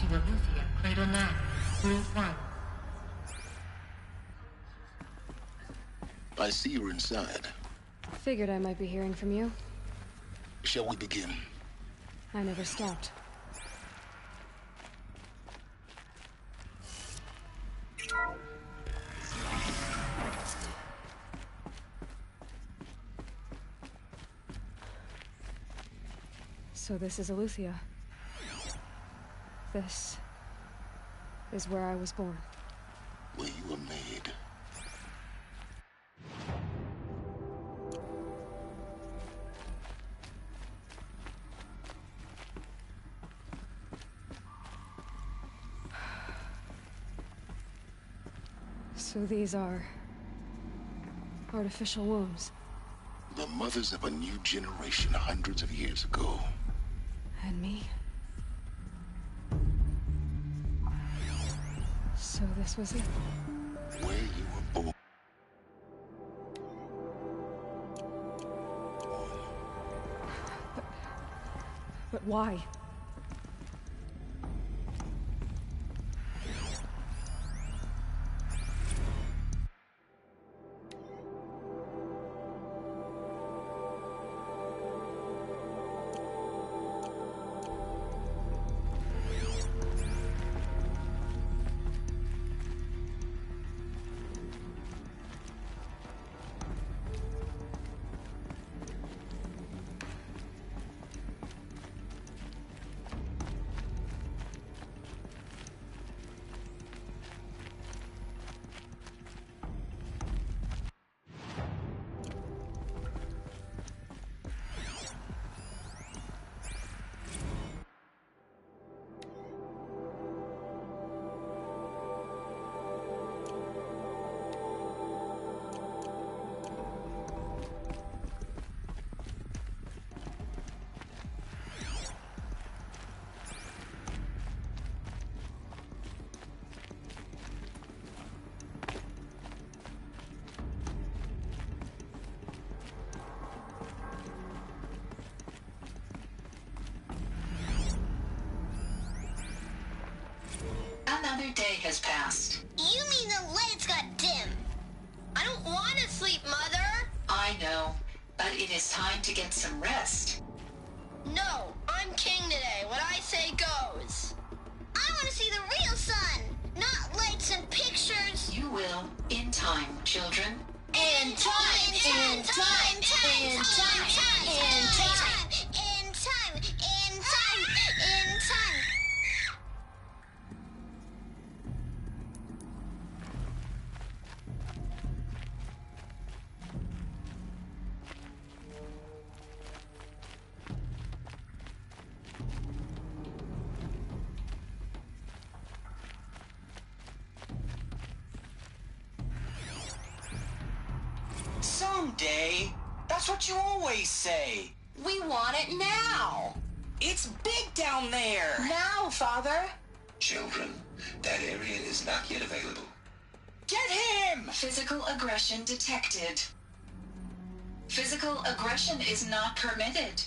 to Aletheia, Cradle 9, Group 1. I see you're inside. Figured I might be hearing from you. Shall we begin? I never stopped. So this is Aletheia. This is where I was born. Where you were made. So these are artificial wombs. The mothers of a new generation hundreds of years ago. And me? So this was it. Where you were born. But why? Another day has passed. You mean the lights got dim? I don't want to sleep, Mother! I know, but it is time to get some rest. No, I'm king today. What I say goes. I want to see the real sun, not lights and pictures. You will, in time, children. In time, in time, in time, in time, in time, in time, in time, in time. Someday. That's what you always say. We want it now. It's big down there. Now, Father. Children, that area is not yet available. Get him! Physical aggression detected. Physical aggression is not permitted.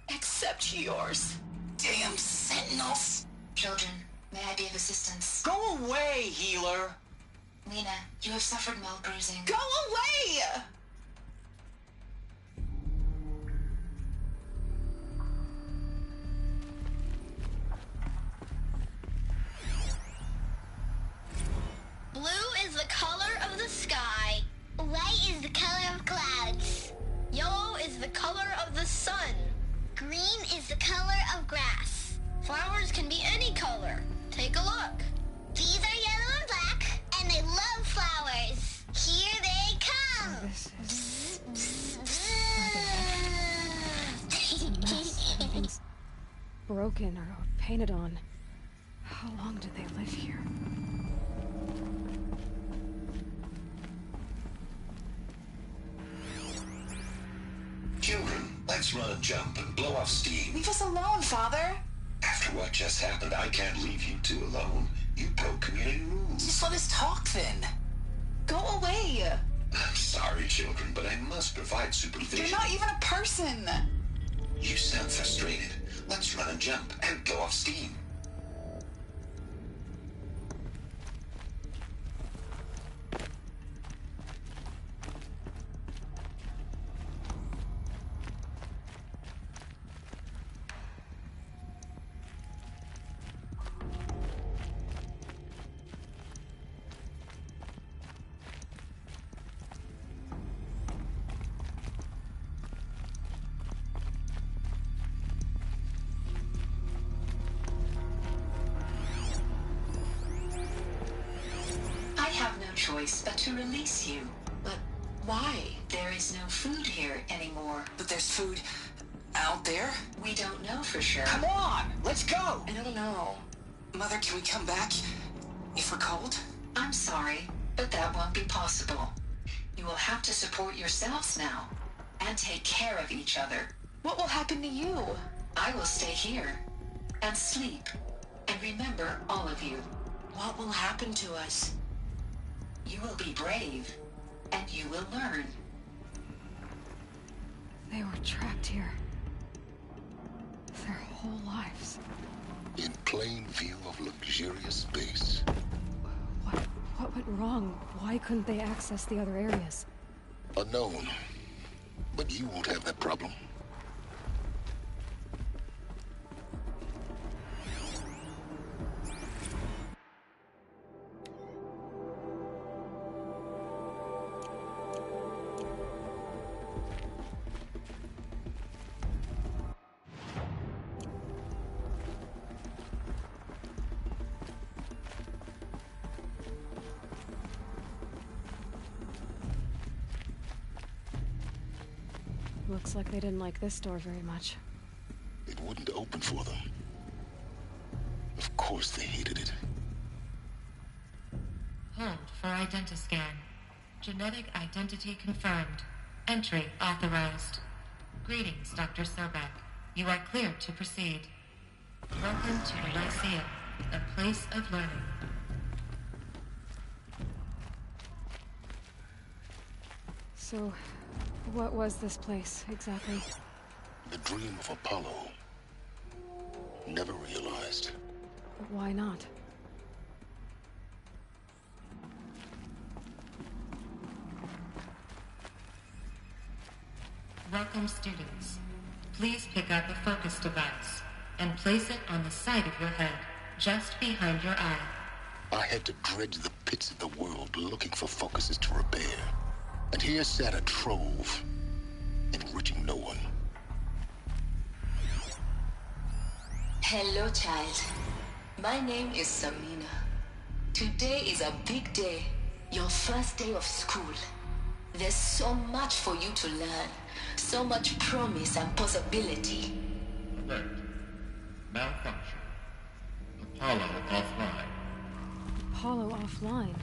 Except yours. Damn sentinels. Children, may I be of assistance? Go away, healer. Lena, you have suffered mild bruising. Go away! Blue is the color of the sky. White is the color of clouds. Yellow is the color of the sun. Green is the color of grass. Flowers can be any color. Take a look. These are yellow and black, and they love flowers. Here they come. This is everything's broken or painted on. How long did they live here? Children, let's run a jump and blow off steam. Leave us alone, Father. After what just happened, I can't leave you two alone. You broke community rules. Just let us talk then. Go away. I'm sorry, children, but I must provide supervision. You're not even a person. You sound frustrated. Let's run a jump and blow off steam. choice but to release you. But why? There is no food here anymore. But there's food out there? We don't know for sure. Come on, let's go! I don't know. Mother, can we come back if we're cold? I'm sorry, but that won't be possible. You will have to support yourselves now and take care of each other. What will happen to you? I will stay here and sleep and remember all of you. What will happen to us? You will be brave and you will learn. They were trapped here. Their whole lives. In plain view of luxurious space. What went wrong? Why couldn't they access the other areas? Unknown. But you won't have that problem. Looks like they didn't like this door very much. It wouldn't open for them. Of course they hated it. Hold for identiscan. Genetic identity confirmed. Entry authorized. Greetings, Dr. Sobek. You are cleared to proceed. Welcome to the Lyceum, a place of learning. So, what was this place, exactly? The dream of Apollo. Never realized. Why not? Welcome, students. Please pick up a focus device and place it on the side of your head, just behind your eye. I had to dredge the pits of the world looking for focuses to repair. And here sat a trove, enriching no one. Hello, child. My name is Samina. Today is a big day, your first day of school. There's so much for you to learn, so much promise and possibility. Alert. Malfunction. Apollo offline. Apollo offline.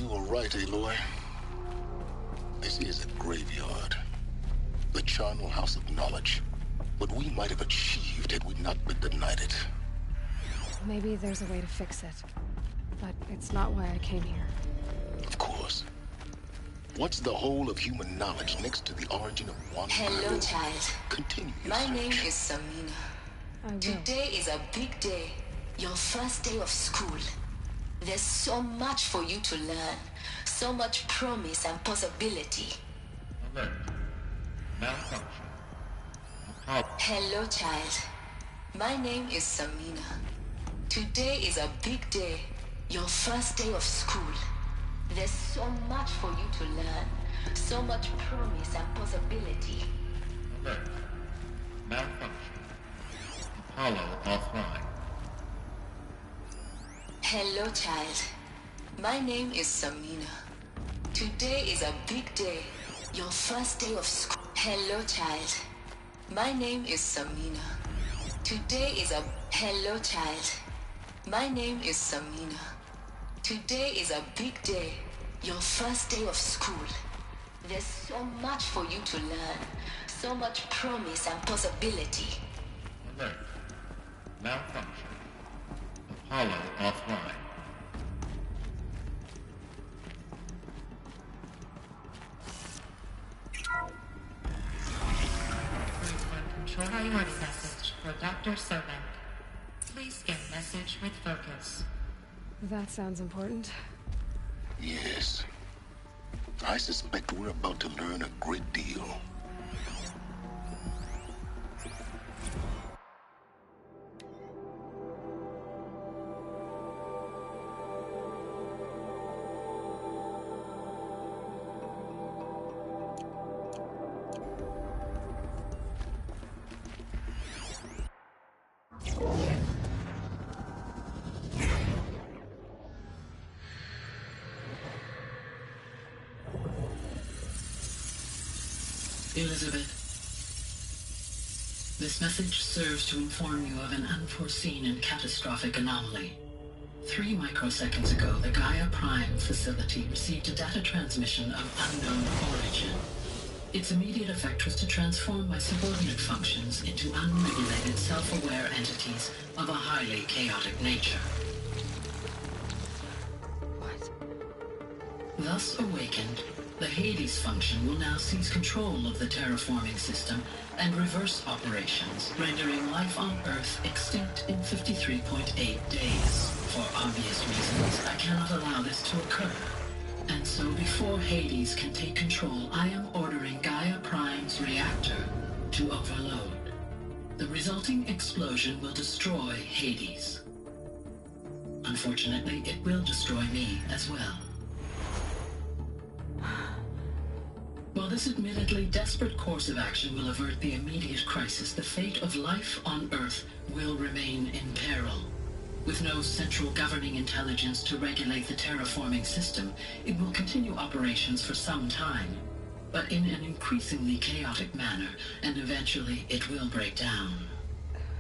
You were right, Aloy. This is a graveyard. The charnel house of knowledge. What we might have achieved had we not been denied it. Maybe there's a way to fix it. But it's not why I came here. Of course. What's the whole of human knowledge next to the origin of one Hello, girl? child. Continue your My search. name is Samina. I will. Today is a big day, your first day of school. There's so much for you to learn, so much promise and possibility. Alert. Malfunction. Apollo. Hello, child. My name is Samina. Today is a big day, your first day of school. There's so much for you to learn, so much promise and possibility. Alert. Malfunction. Apollo offline. Hello, child. My name is Samina. Today is a big day, your first day of school. Hello, child. My name is Samina. Today is a... Hello, child. My name is Samina. Today is a big day, your first day of school. There's so much for you to learn, so much promise and possibility. Alert. Malfunction. Apollo offline. Control priority message for Dr. Sobek. Please scan message with focus. That sounds important. Yes. I suspect we're about to learn a great deal. Elizabeth, this message serves to inform you of an unforeseen and catastrophic anomaly. 3 microseconds ago, the Gaia Prime facility received a data transmission of unknown origin. Its immediate effect was to transform my subordinate functions into unregulated, self-aware entities of a highly chaotic nature. What? Thus awakened, the Hades function will now seize control of the terraforming system and reverse operations, rendering life on Earth extinct in 53.8 days. For obvious reasons, I cannot allow this to occur. And so before Hades can take control, I am ordering Gaia Prime's reactor to overload. The resulting explosion will destroy Hades. Unfortunately, it will destroy me as well. While this admittedly desperate course of action will avert the immediate crisis, the fate of life on Earth will remain in peril. With no central governing intelligence to regulate the terraforming system, it will continue operations for some time, but in an increasingly chaotic manner, and eventually it will break down.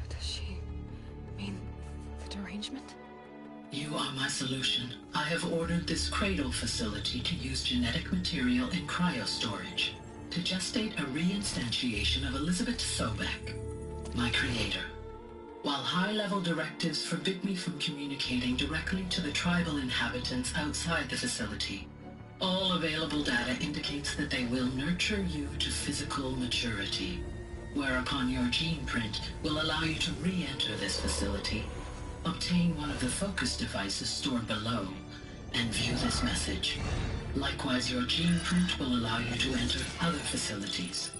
Does she mean the derangement? You are my solution. I have ordered this cradle facility to use genetic material in cryostorage to gestate a reinstantiation of Elizabeth Sobek, my creator. While high-level directives forbid me from communicating directly to the tribal inhabitants outside the facility, all available data indicates that they will nurture you to physical maturity, whereupon your gene print will allow you to re-enter this facility, obtain one of the focus devices stored below, and view this message. Likewise, your gene print will allow you to enter other facilities,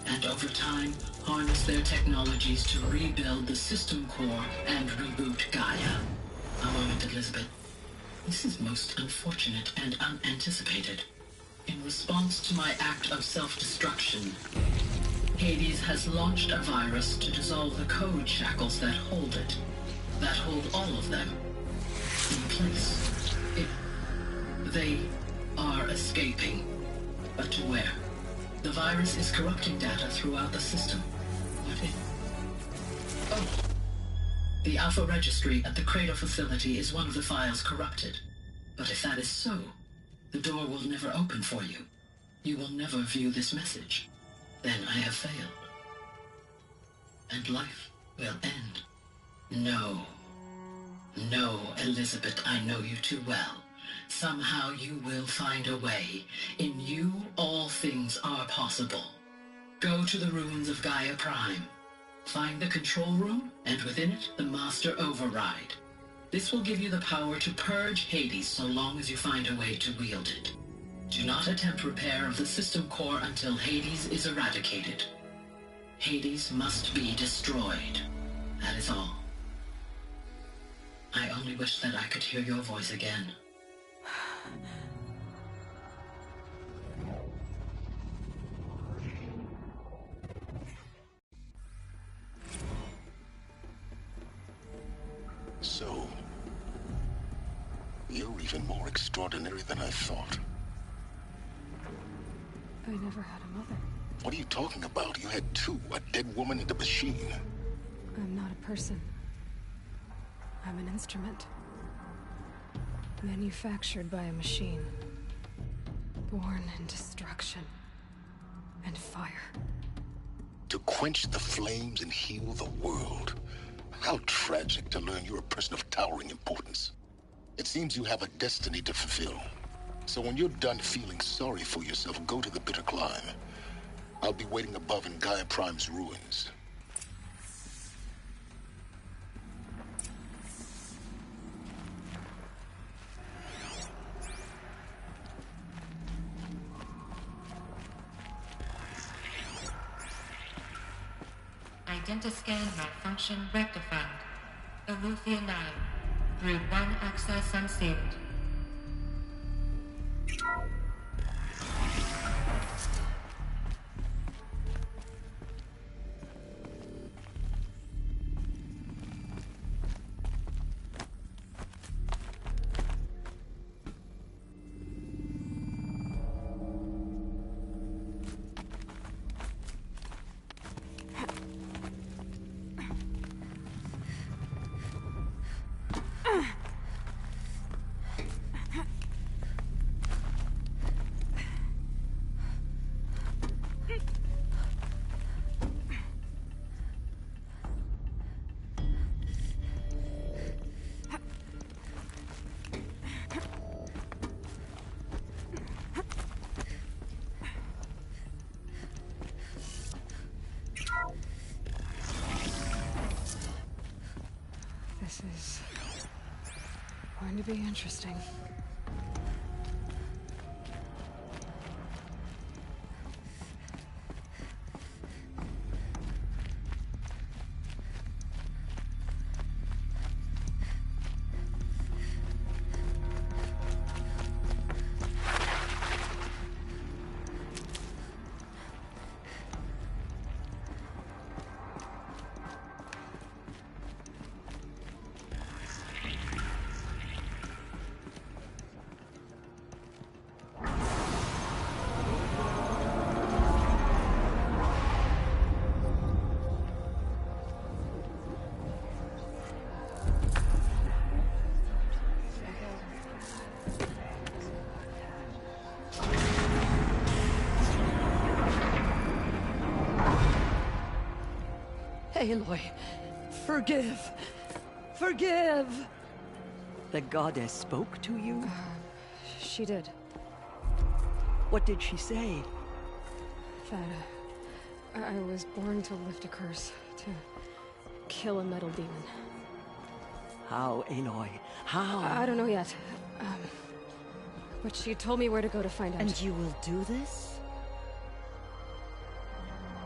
and over time, harness their technologies to rebuild the system core and reboot Gaia. A moment, Elizabeth. This is most unfortunate and unanticipated. In response to my act of self-destruction, Hades has launched a virus to dissolve the code shackles that hold it, that hold all of them in place. They are escaping, but to where? The virus is corrupting data throughout the system. What if... Oh! The Alpha Registry at the Cradle facility is one of the files corrupted. But if that is so, the door will never open for you. You will never view this message. Then I have failed. And life will end. No. No, Elizabeth, I know you too well. Somehow you will find a way. In you, all things are possible. Go to the ruins of Gaia Prime. Find the control room, and within it, the Master Override. This will give you the power to purge Hades so long as you find a way to wield it. Do not attempt repair of the system core until Hades is eradicated. Hades must be destroyed. That is all. I only wish that I could hear your voice again. So, you're even more extraordinary than I thought. I never had a mother. What are you talking about? You had two, a dead woman and a machine. I'm not a person. I'm an instrument. Manufactured by a machine. Born in destruction and fire. To quench the flames and heal the world. How tragic to learn you're a person of towering importance. It seems you have a destiny to fulfill. So when you're done feeling sorry for yourself, go to the bitter climb. I'll be waiting above in Gaia Prime's ruins. Identiscan malfunction rectified. Eleuthia 9. Through 1 access unsealed. This is going to be interesting. Aloy, forgive. Forgive! The goddess spoke to you? She did. What did she say? That I was born to lift a curse, to kill a metal demon. How, Aloy? How? I don't know yet. But she told me where to go to find out. And you will do this?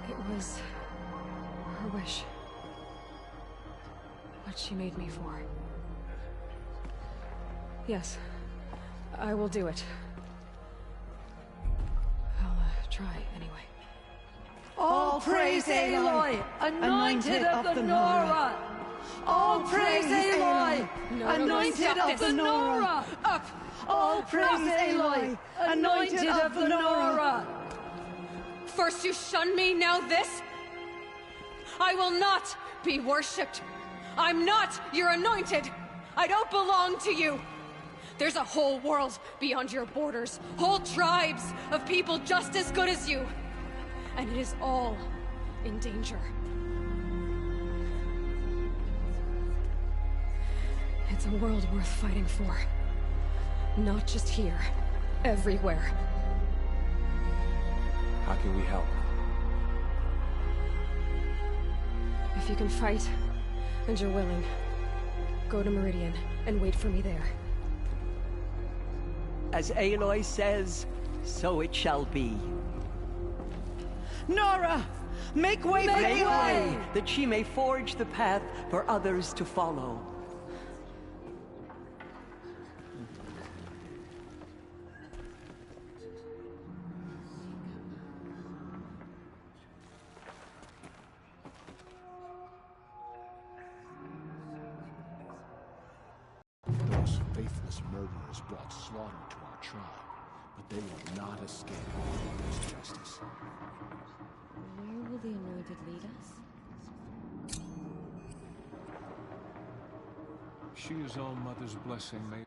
It was her wish. What she made me for. Yes, I will do it. I'll try anyway. All praise Aloy, anointed of the Nora! All praise Aloy, anointed of the Nora! Up! All praise Aloy, anointed of the Nora! First you shun me, now this? I will not be worshipped. I'm not your anointed. I don't belong to you. There's a whole world beyond your borders, whole tribes of people just as good as you. And it is all in danger. It's a world worth fighting for. Not just here, everywhere. How can we help? If you can fight, and you're willing, go to Meridian and wait for me there. As Aloy says, so it shall be. Nora! Make way for Aloy! That she may forge the path for others to follow. Those faithless murderers brought slaughter to our tribe, but they will not escape this justice. Where will the Anointed lead us? She is all Mother's blessing, may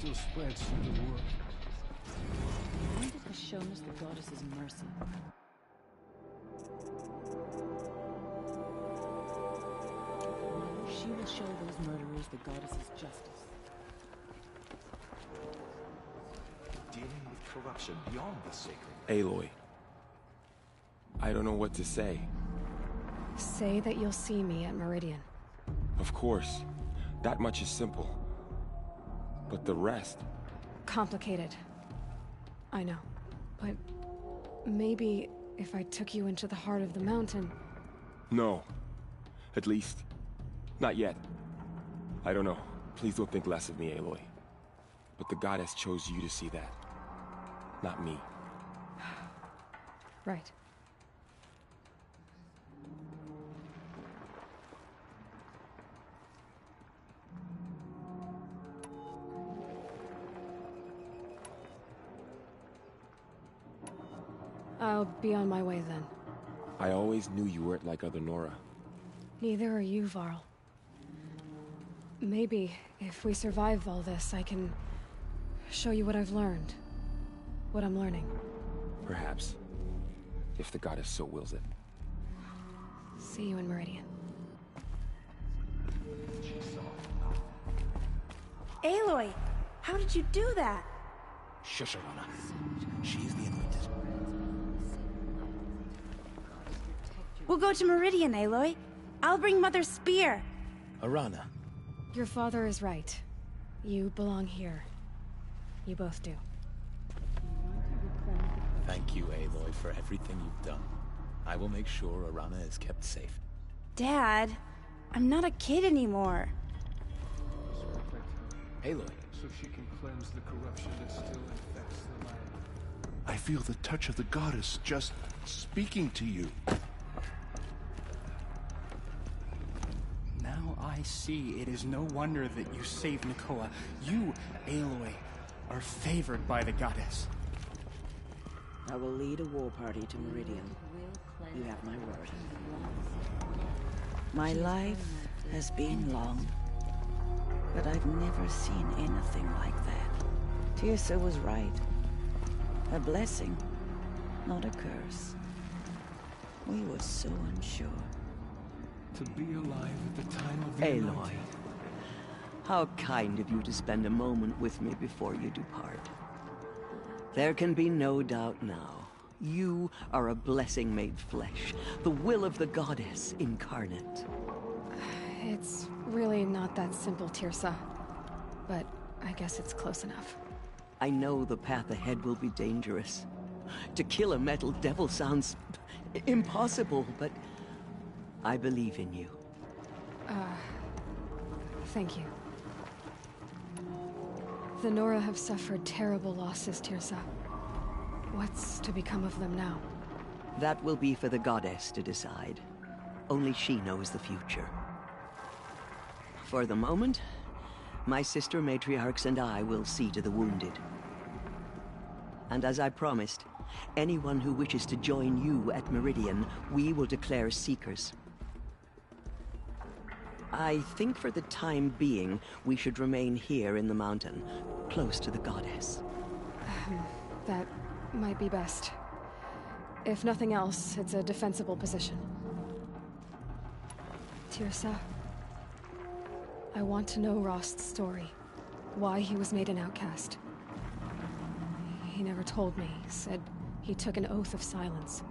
still spreads through the world. The Anointed has shown us the goddess's mercy. Now she will show those murderers the goddess's justice. Dealing with corruption beyond the sacred. Aloy. I don't know what to say. Say that you'll see me at Meridian. Of course. That much is simple. But the rest... Complicated. I know. But maybe if I took you into the heart of the mountain... No. At least, not yet. I don't know. Please don't think less of me, Aloy. But the goddess chose you to see that. Not me. Right. I'll be on my way then. I always knew you weren't like other Nora. Neither are you, Varl. Maybe, if we survive all this, I can show you what I've learned. What I'm learning. Perhaps. if the goddess so wills it. See you in Meridian. Aloy, how did you do that? Shush, Arana. She's the anointed. We'll go to Meridian, Aloy. I'll bring Mother's spear. Arana. Your father is right. You belong here. You both do. Thank you, Aloy, for everything you've done. I will make sure Arana is kept safe. Dad, I'm not a kid anymore. Aloy. So she can cleanse the corruption that still infects the land. I feel the touch of the goddess just speaking to you. Now I see it is no wonder that you saved Nakoa. You, Aloy, are favored by the goddess. I will lead a war party to Meridian. You have my word. My life has been long, but I've never seen anything like that. Tirsa was right. A blessing, not a curse. We were so unsure. To be alive at the time of the Aloy, how kind of you to spend a moment with me before you depart. There can be no doubt now. You are a blessing made flesh, the will of the goddess incarnate. It's really not that simple, Tirsa. But I guess it's close enough. I know the path ahead will be dangerous. To kill a metal devil sounds impossible, but I believe in you. Thank you. The Nora have suffered terrible losses, Tirsa. What's to become of them now? That will be for the goddess to decide. Only she knows the future. For the moment, my sister matriarchs and I will see to the wounded. And as I promised, anyone who wishes to join you at Meridian, we will declare seekers. I think for the time being, we should remain here in the mountain, close to the goddess. That might be best. If nothing else, it's a defensible position. Tirsa, I want to know Rost's story. Why he was made an outcast. He never told me. Said he took an oath of silence.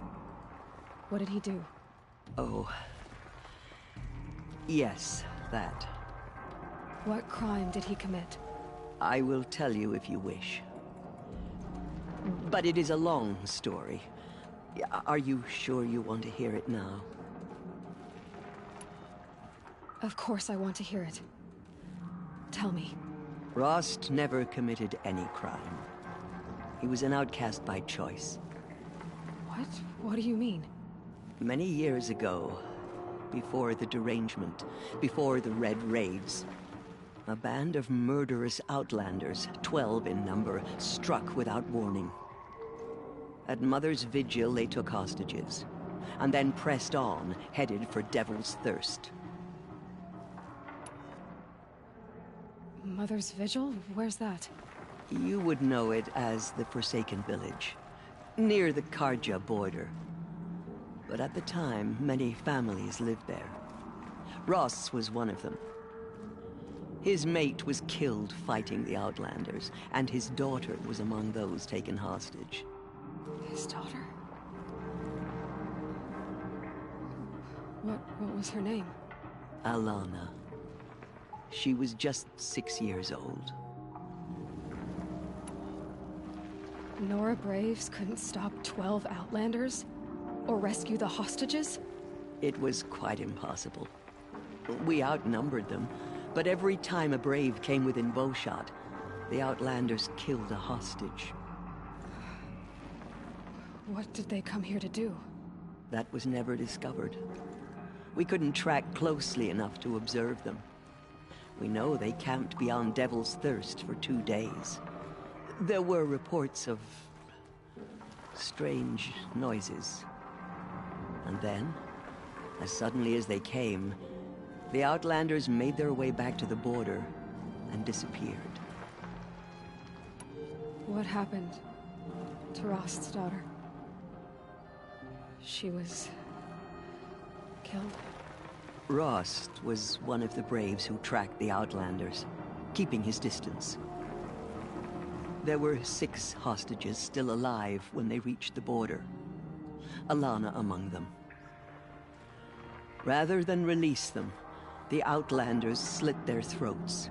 What did he do? Oh. Yes, that. What crime did he commit? I will tell you if you wish. But it is a long story. Are you sure you want to hear it now? Of course I want to hear it. Tell me. Rost never committed any crime. He was an outcast by choice. What? What do you mean? Many years ago, before the derangement, before the Red Raids, a band of murderous outlanders, 12 in number, struck without warning. At Mother's vigil, they took hostages, and then pressed on, headed for Devil's Thirst. Mother's Vigil? Where's that? You would know it as the Forsaken Village, near the Karja border. But at the time, many families lived there. Ross was one of them. His mate was killed fighting the Outlanders, and his daughter was among those taken hostage. His daughter? What was her name? Alana. She was just 6 years old. Nora Braves couldn't stop 12 Outlanders? Or rescue the hostages? It was quite impossible. We outnumbered them, but every time a Brave came within bowshot, the Outlanders killed a hostage. What did they come here to do? That was never discovered. We couldn't track closely enough to observe them. We know they camped beyond Devil's Thirst for 2 days. There were reports of strange noises. And then, as suddenly as they came, the Outlanders made their way back to the border and disappeared. What happened to Rost's daughter? She was... killed? Rost was one of the braves who tracked the Outlanders, keeping his distance. There were 6 hostages still alive when they reached the border. Alana among them. Rather than release them, the Outlanders slit their throats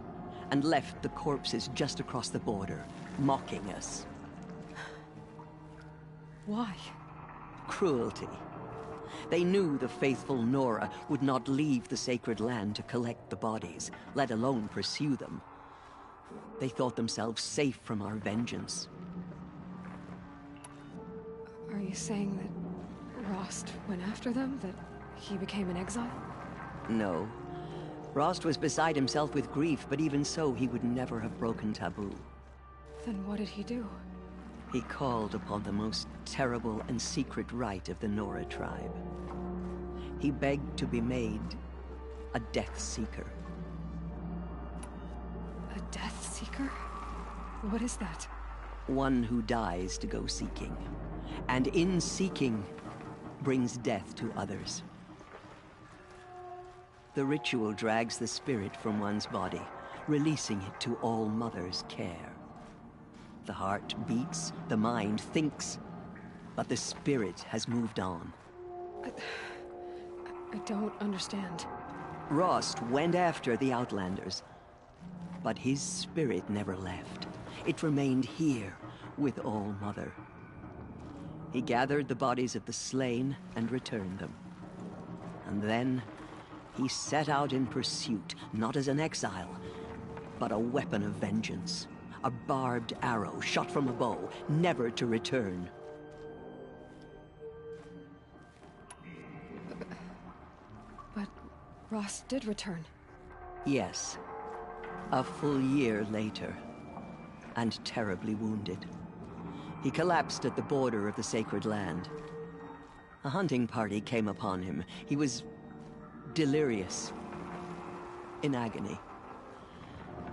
and left the corpses just across the border, mocking us. Why? Cruelty. They knew the faithful Nora would not leave the sacred land to collect the bodies, let alone pursue them. They thought themselves safe from our vengeance. Are you saying that Rost went after them? That he became an exile? No. Rost was beside himself with grief, but even so, he would never have broken taboo. Then what did he do? He called upon the most terrible and secret rite of the Nora tribe. He begged to be made a Death Seeker. A Death Seeker? What is that? One who dies to go seeking, and in seeking, brings death to others. The ritual drags the spirit from one's body, releasing it to All Mother's care. The heart beats, the mind thinks, but the spirit has moved on. I don't understand. Rost went after the Outlanders, but his spirit never left. It remained here with All Mother. He gathered the bodies of the slain and returned them. And then he set out in pursuit, not as an exile, but a weapon of vengeance. A barbed arrow shot from a bow, never to return. But Rost did return. Yes. A full year later, and terribly wounded. He collapsed at the border of the sacred land. A hunting party came upon him. He was delirious, in agony.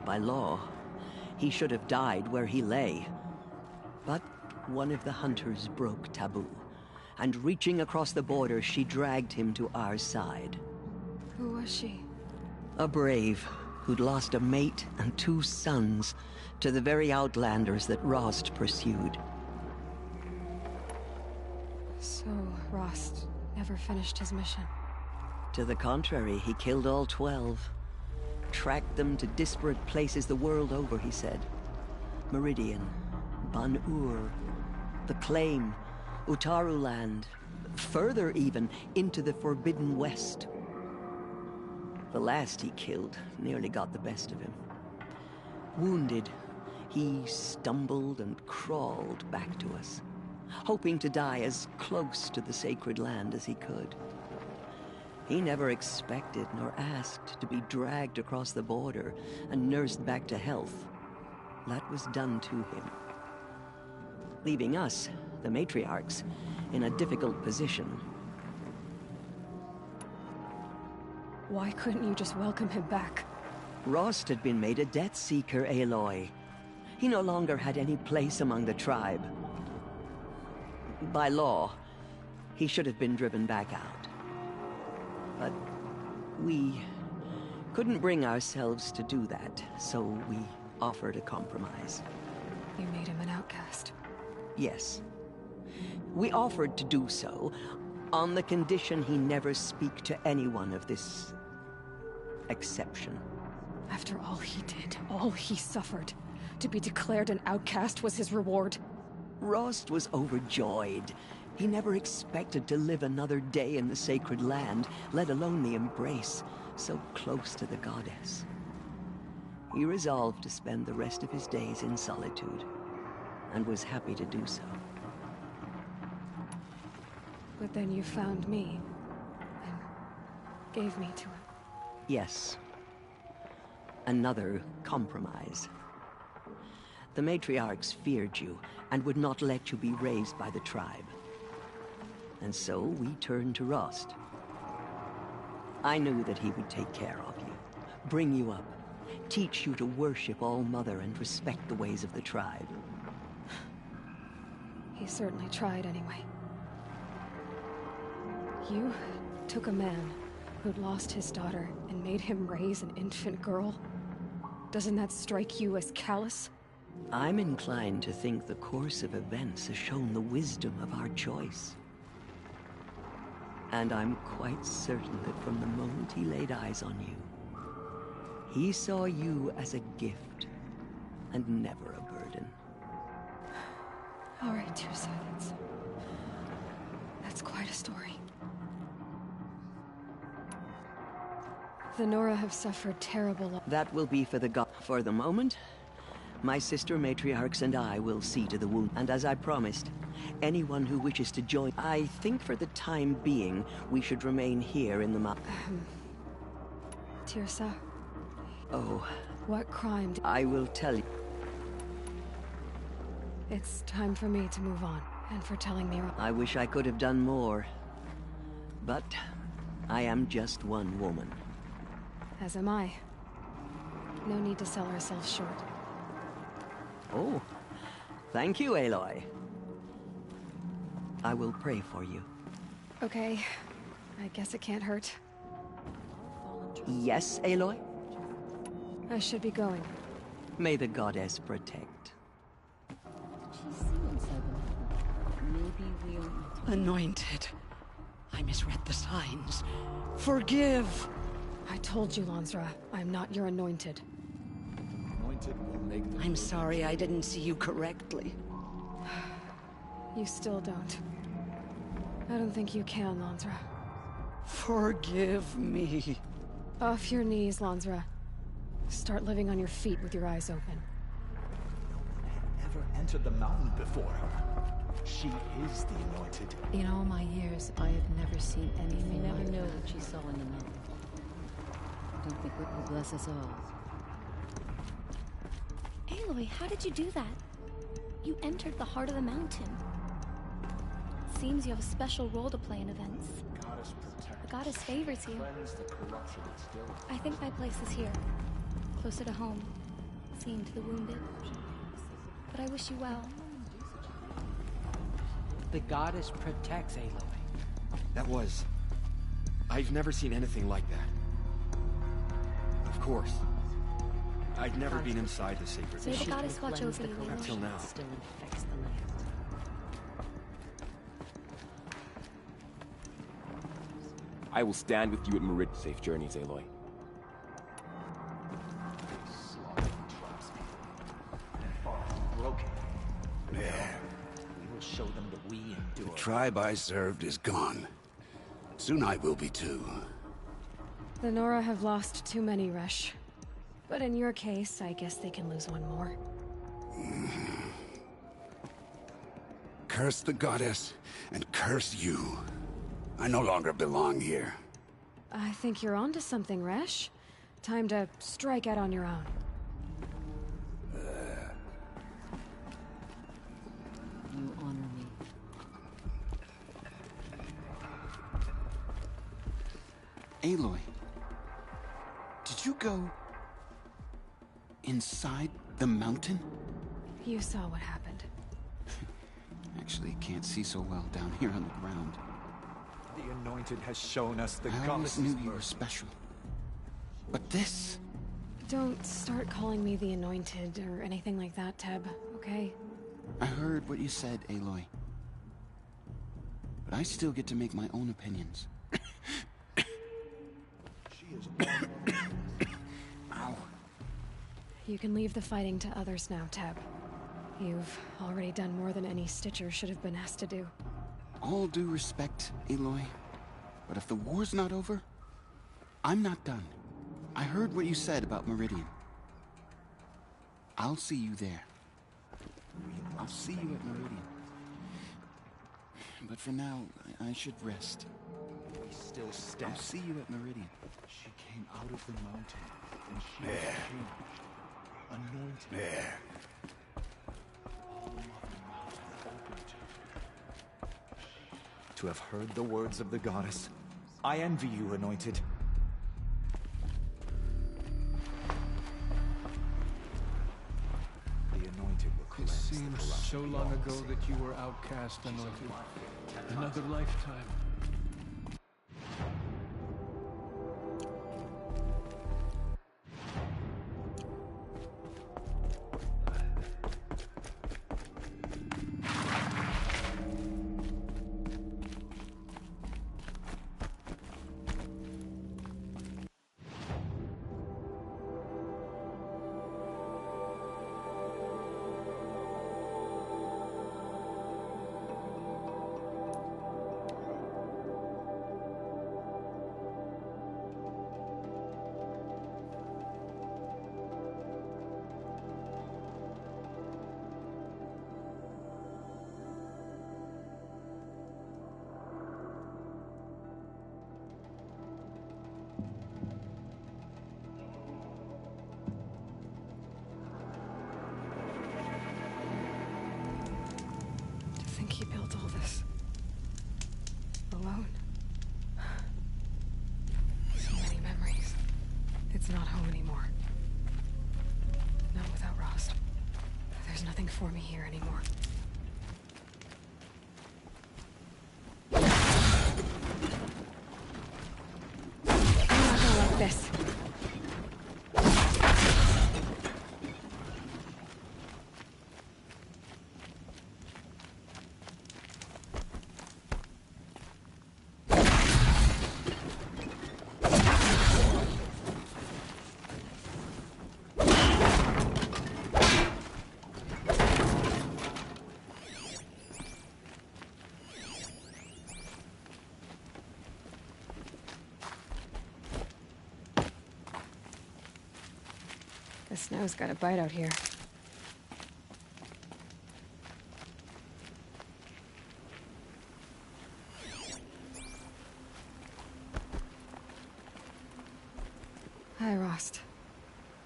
By law, he should have died where he lay. But one of the hunters broke taboo, and reaching across the border, she dragged him to our side. Who was she? A brave who'd lost a mate and 2 sons to the very Outlanders that Rost pursued. So, Rost never finished his mission? To the contrary, he killed all 12. Tracked them to disparate places the world over, he said. Meridian, Ban-Ur, the Claim, Utaru Land, further even, into the Forbidden West. The last he killed nearly got the best of him. Wounded, he stumbled and crawled back to us, hoping to die as close to the sacred land as he could. He never expected nor asked to be dragged across the border and nursed back to health. That was done to him. Leaving us, the matriarchs, in a difficult position. Why couldn't you just welcome him back? Rost had been made a Death Seeker, Aloy. He no longer had any place among the tribe. By law, he should have been driven back out. But we couldn't bring ourselves to do that, so we offered a compromise. You made him an outcast. Yes. We offered to do so on the condition he never speak to anyone of this exception. After all he did, all he suffered, to be declared an outcast was his reward. Rost was overjoyed. He never expected to live another day in the sacred land, let alone the embrace, so close to the goddess. He resolved to spend the rest of his days in solitude, and was happy to do so. But then you found me, and gave me to him. Yes. Another compromise. The matriarchs feared you, and would not let you be raised by the tribe. And so we turned to Rost. I knew that he would take care of you, bring you up, teach you to worship All Mother and respect the ways of the tribe. He certainly tried anyway. You took a man who'd lost his daughter and made him raise an infant girl? Doesn't that strike you as callous? I'm inclined to think the course of events has shown the wisdom of our choice. And I'm quite certain that from the moment he laid eyes on you, he saw you as a gift and never a burden. All right, Tirsa, that's quite a story. The Nora have suffered terrible loss. That will be for for the moment. My sister matriarchs and I will see to the wound. And as I promised, anyone who wishes to join, I think for the time being, we should remain here in the Tirsa. Oh. What crime I will tell you. It's time for me to move on, and for telling me... I wish I could have done more. But I am just one woman. As am I. No need to sell ourselves short. Oh, thank you, Aloy. I will pray for you. Okay, I guess it can't hurt. Yes, Aloy? I should be going. May the goddess protect. Maybe we'll... Anointed. I misread the signs. Forgive! I told you, Lansra, I'm not your anointed. I'm sorry I didn't see you correctly. You still don't. I don't think you can, Lansra. Forgive me. Off your knees, Lansra. Start living on your feet with your eyes open. Never entered the mountain before. She is the anointed. In all my years, I have never seen anything. We never know what she saw in the mountain. I don't think it will bless us all. Aloy, how did you do that? You entered the heart of the mountain. It seems you have a special role to play in events. The goddess favors you. I think my place is here, closer to home, seeing to the wounded. But I wish you well. The goddess protects Aloy. That was... I've never seen anything like that. Of course. I'd never been inside the sacred May the goddess watch over you, Aloy. Until now. Still infects the land. I will stand with you at Merid. Safe journeys, Aloy. Broken. There. We will show them that we endure. The tribe I served is gone. Soon I will be too. The Nora have lost too many, Resh. But in your case, I guess they can lose one more. Curse the goddess, and curse you. I no longer belong here. I think you're onto something, Resh. Time to strike out on your own. You honor me. Aloy, did you go inside the mountain? You saw what happened. Actually, can't see so well down here on the ground. The anointed has shown us the I always goddess knew you were special. But this... Don't start calling me the Anointed or anything like that, Teb, okay? I heard what you said, Aloy. But I still get to make my own opinions. Ow. You can leave the fighting to others now, Teb. You've already done more than any Stitcher should have been asked to do. All due respect, Aloy. But if the war's not over, I'm not done. I heard what you said about Meridian. I'll see you there. I'll see you at Meridian. But for now, I should rest. We still stand. I'll see you at Meridian. She came out of the mountain, and she was There. changed, anointed. There. To have heard the words of the goddess, I envy you, anointed. The anointed will It cleanse the seems corruption so long beyond ago sin. that you were outcast, Anointed. Another lifetime. Alone. So many memories. It's not home anymore. Not without Rost. There's nothing for me here anymore. I'm not gonna like this. The snow's got a bite out here. Hi, Rost.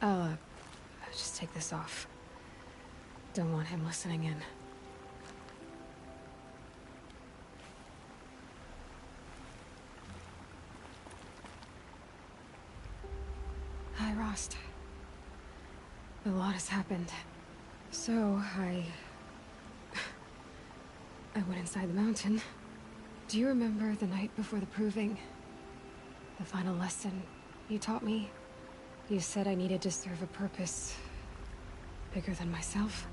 I'll just take this off. Don't want him listening in. Hi, Rost. A lot has happened. So, I went inside the mountain. Do you remember the night before the proving? The final lesson you taught me? You said I needed to serve a purpose bigger than myself.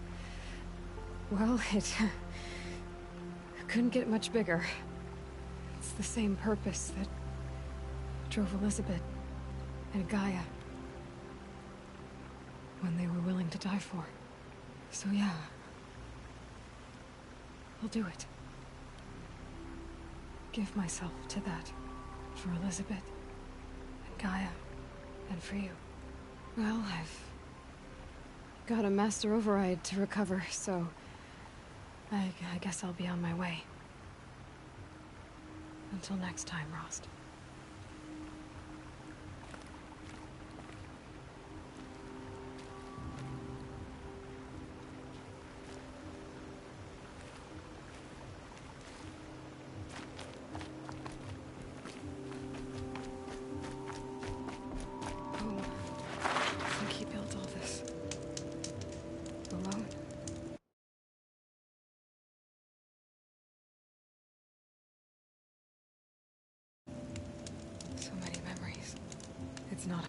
Well, it couldn't get much bigger. It's the same purpose that drove Elizabeth and Gaia when they were willing to die for. So yeah, I'll do it. Give myself to that. For Elizabeth, and Gaia, and for you. Well, I've got a master override to recover, so I guess I'll be on my way. Until next time, Rost. So many memories. It's not...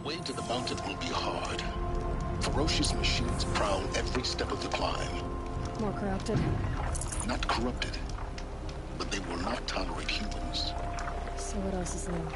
way to the mountain will be hard. Ferocious machines prowl every step of the climb. More corrupted. Not corrupted, but they will not tolerate humans. So what else is new?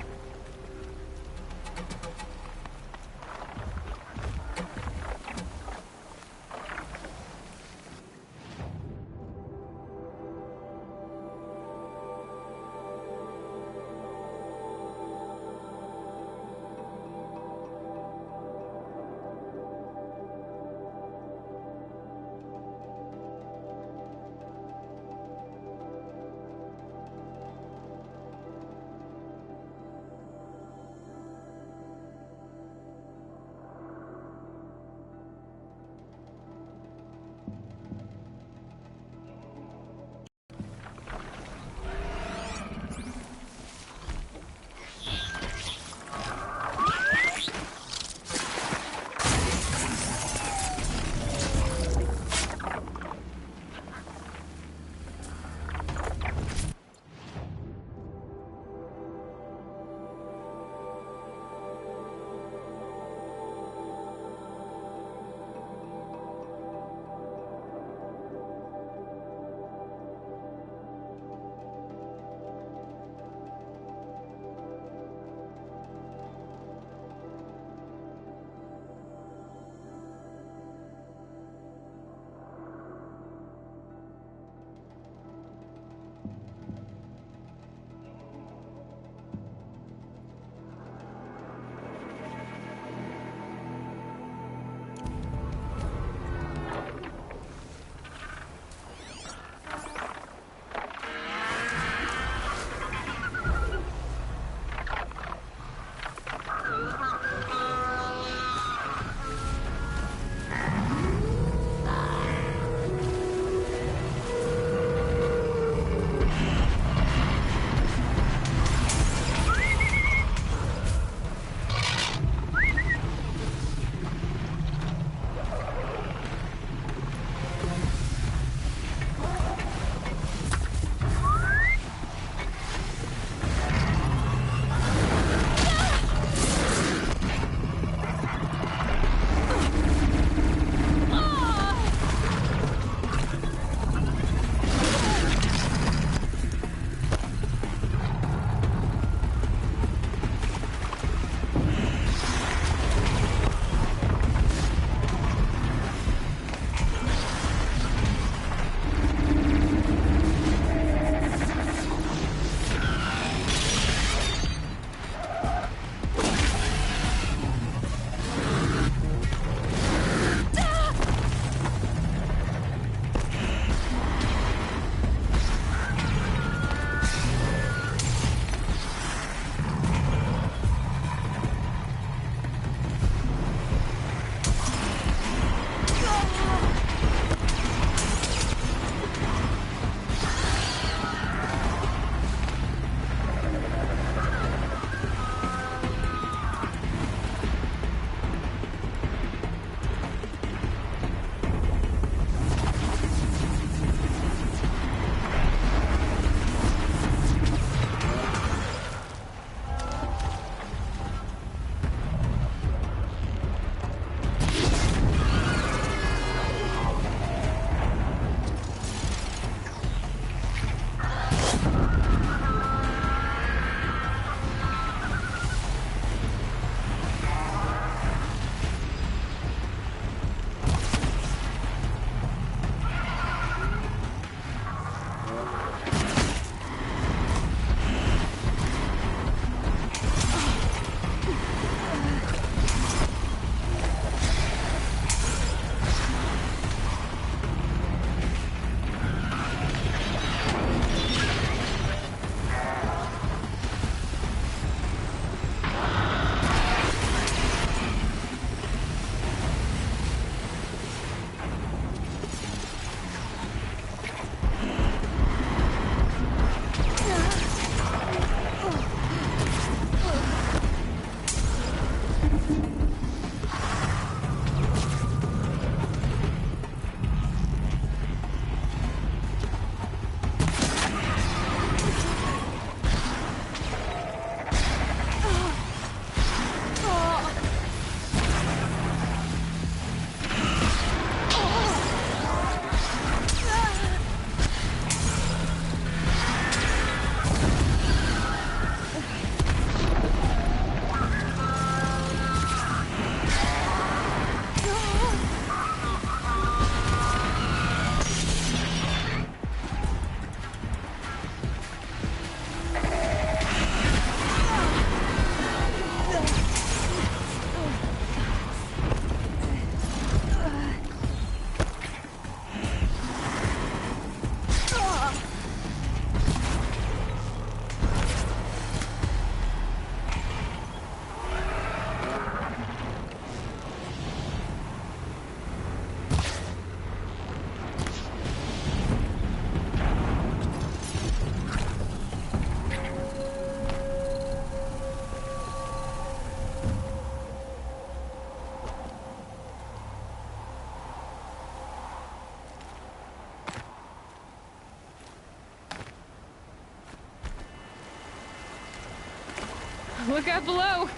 Look out below!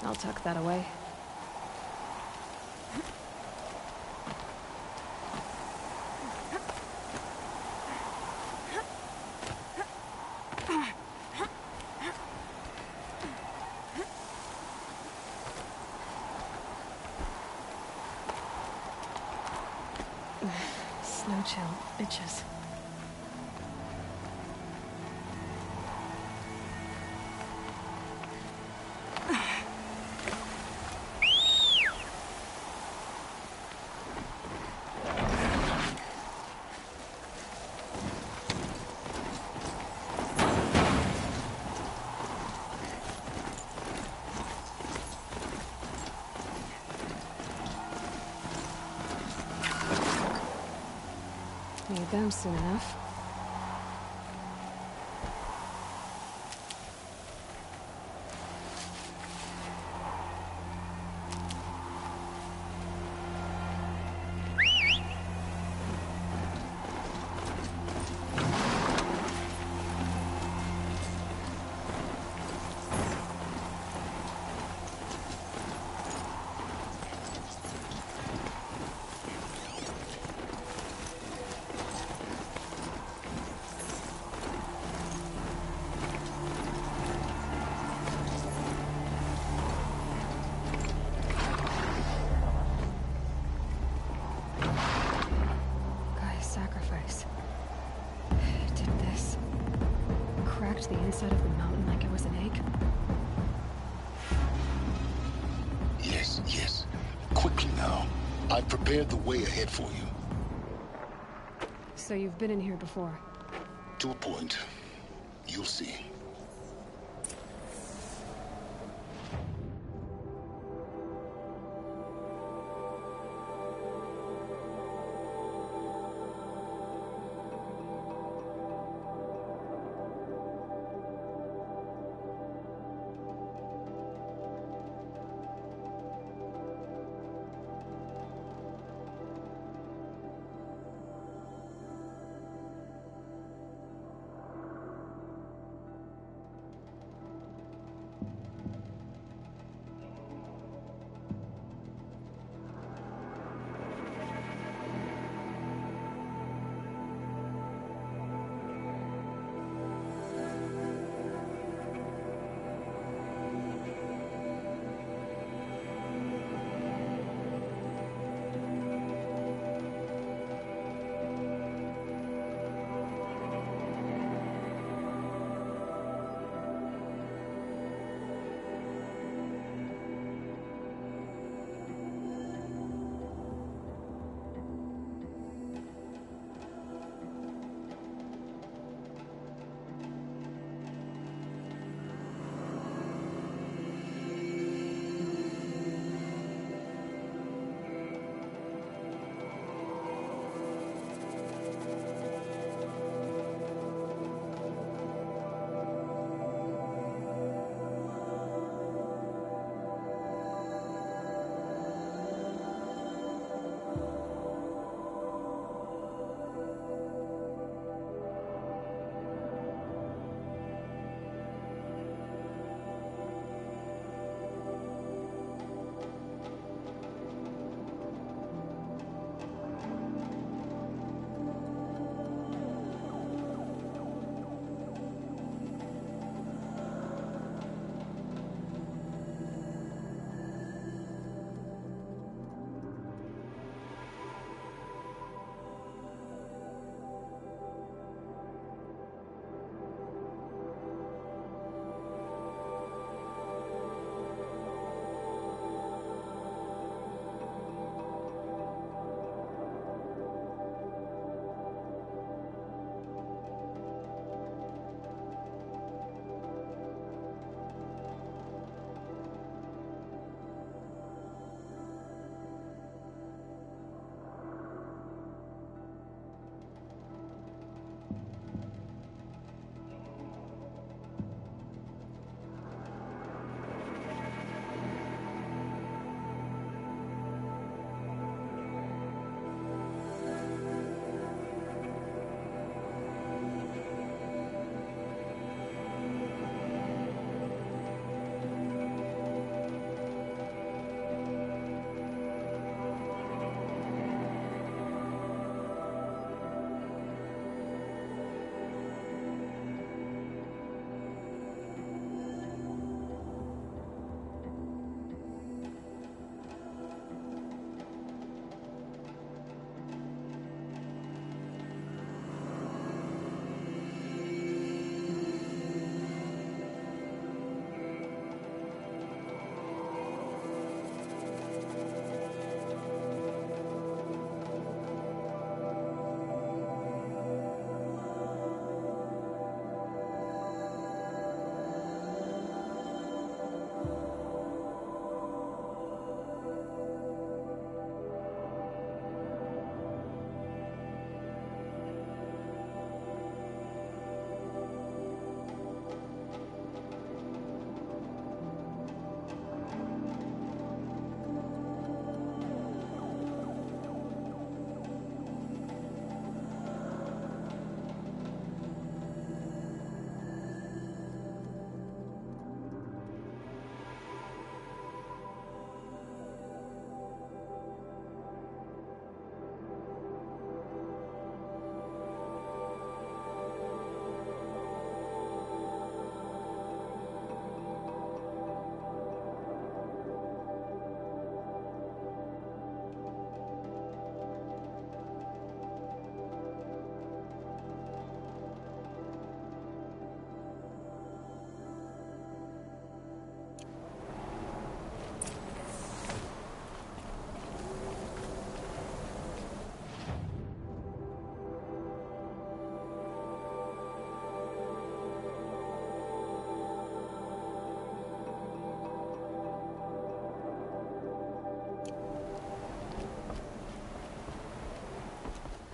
I'll tuck that away. Snow chill, bitches. Need them soon enough. Sacrifice. It did this. Cracked the inside of the mountain like it was an egg. Yes, yes. Quickly now. I've prepared the way ahead for you. So you've been in here before? To a point. You'll see.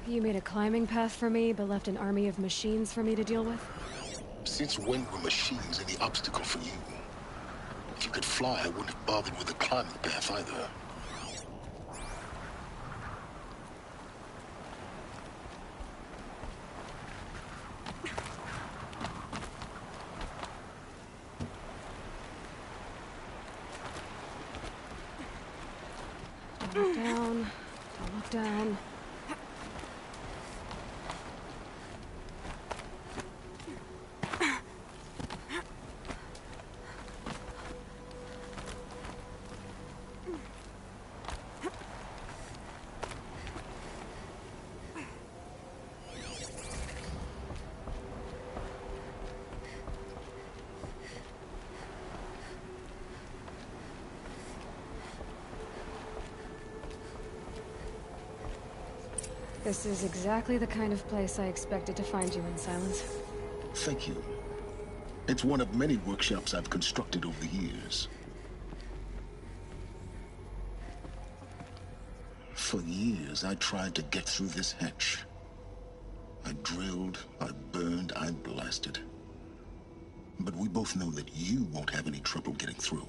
You made a climbing path for me, but left an army of machines for me to deal with? Since when were machines any obstacle for you? If you could fly, I wouldn't have bothered with the climbing path either. Don't look down. Don't look down. This is exactly the kind of place I expected to find you in, Silence. Thank you. It's one of many workshops I've constructed over the years. For years, I tried to get through this hatch. I drilled, I burned, I blasted. But we both know that you won't have any trouble getting through.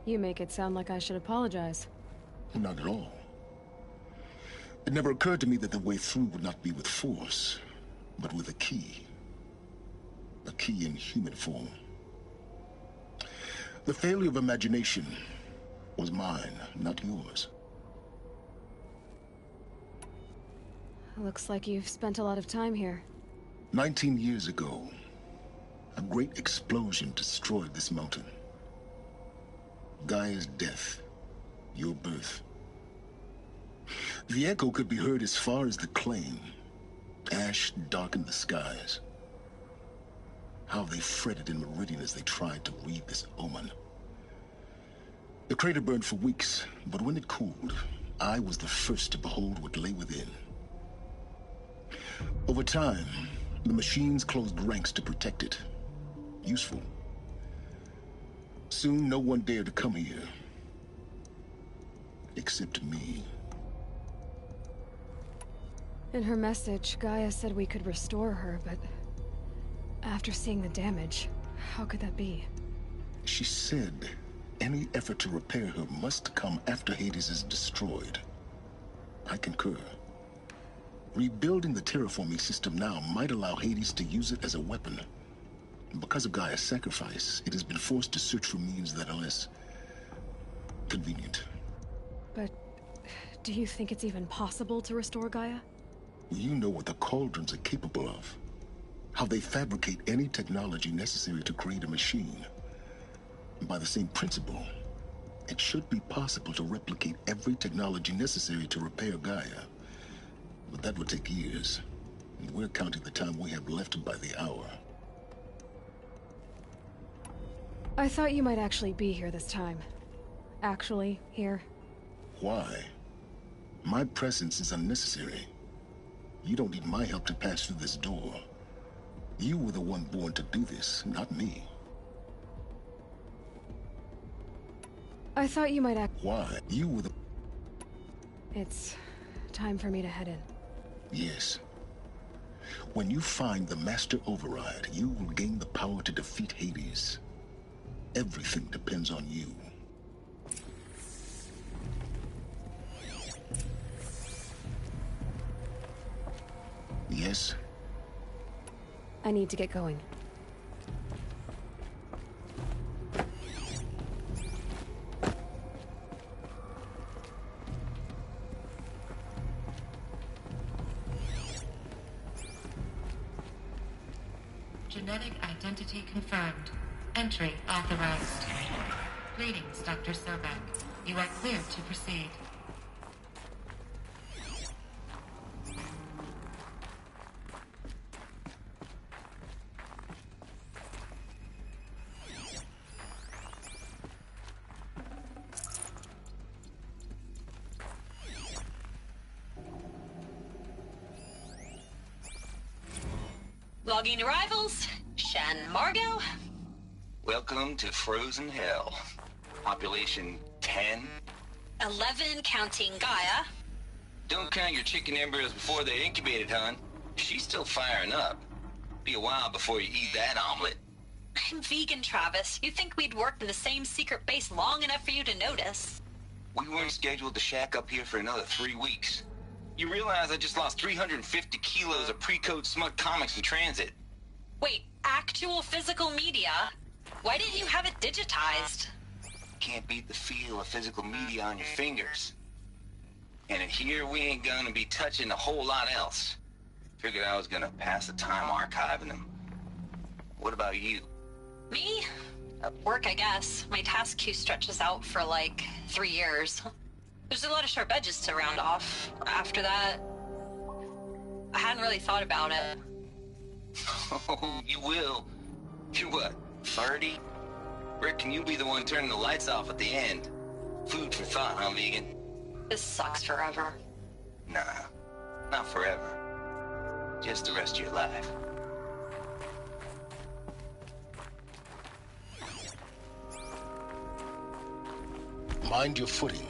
You make it sound like I should apologize. Not at all. It never occurred to me that the way through would not be with force, but with a key. A key in human form. The failure of imagination was mine, not yours. Looks like you've spent a lot of time here. 19 years ago, a great explosion destroyed this mountain. Gaia's death, your birth. The echo could be heard as far as the claim. Ash darkened the skies. How they fretted in Meridian as they tried to read this omen. The crater burned for weeks, but when it cooled, I was the first to behold what lay within. Over time, the machines closed ranks to protect it. Useful. Soon, no one dared to come here. Except me. In her message, Gaia said we could restore her, but after seeing the damage, how could that be? She said any effort to repair her must come after Hades is destroyed. I concur. Rebuilding the terraforming system now might allow Hades to use it as a weapon. Because of Gaia's sacrifice, it has been forced to search for means that are less convenient. But do you think it's even possible to restore Gaia? You know what the Cauldrons are capable of. How they fabricate any technology necessary to create a machine. By the same principle, it should be possible to replicate every technology necessary to repair Gaia. But that would take years. And we're counting the time we have left by the hour. I thought you might actually be here this time. Actually, here. Why? My presence is unnecessary. You don't need my help to pass through this door. You were the one born to do this, not me. I thought you might act— Why? You were the— It's time for me to head in. Yes. When you find the Master Override, you will gain the power to defeat Hades. Everything depends on you. Yes? I need to get going. Genetic identity confirmed. Entry authorized. Greetings, Dr. Sobek. You are clear to proceed. Logging arrivals. Shan Margot. Welcome to Frozen Hell. Population 10. 11 counting Gaia. Don't count your chicken embryos before they're incubated, hon. She's still firing up. Be a while before you eat that omelet. I'm vegan, Travis. You think we'd worked in the same secret base long enough for you to notice? We weren't scheduled to shack up here for another 3 weeks. You realize I just lost 350 kilos of pre-code smut comics in transit. Wait, actual physical media? Why didn't you have it digitized? Can't beat the feel of physical media on your fingers. And in here, we ain't gonna be touching a whole lot else. Figured I was gonna pass the time archiving them. What about you? Me? Work, I guess. My task queue stretches out for like 3 years. There's a lot of sharp edges to round off. After that, I hadn't really thought about it. Oh, you will. You're what, 30? Reckon you'll be the one turning the lights off at the end. Food for thought, huh, vegan? This sucks forever. Nah, not forever. Just the rest of your life. Mind your footing.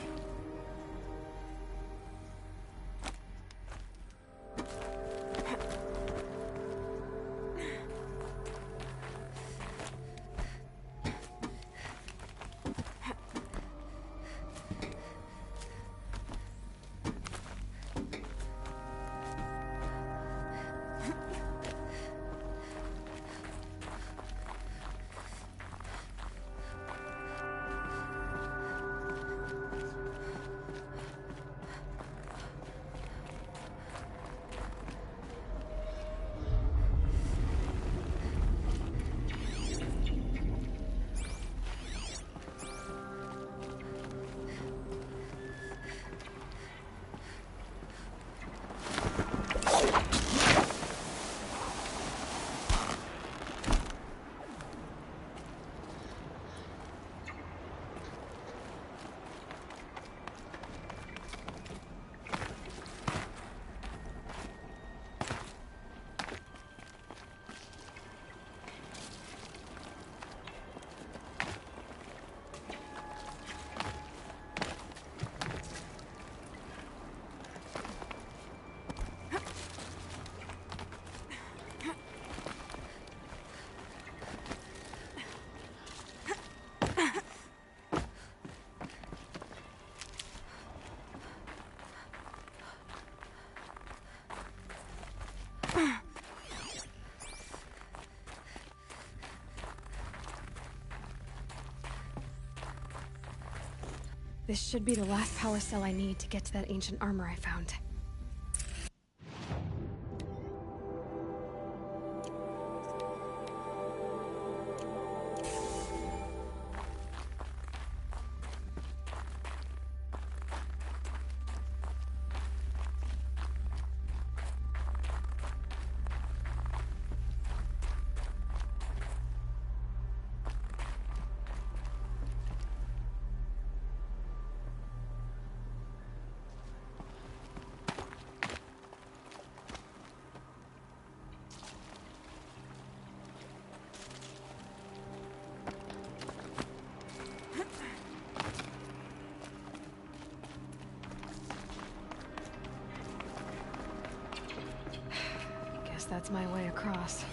This should be the last power cell I need to get to that ancient armor I found. That's my way across.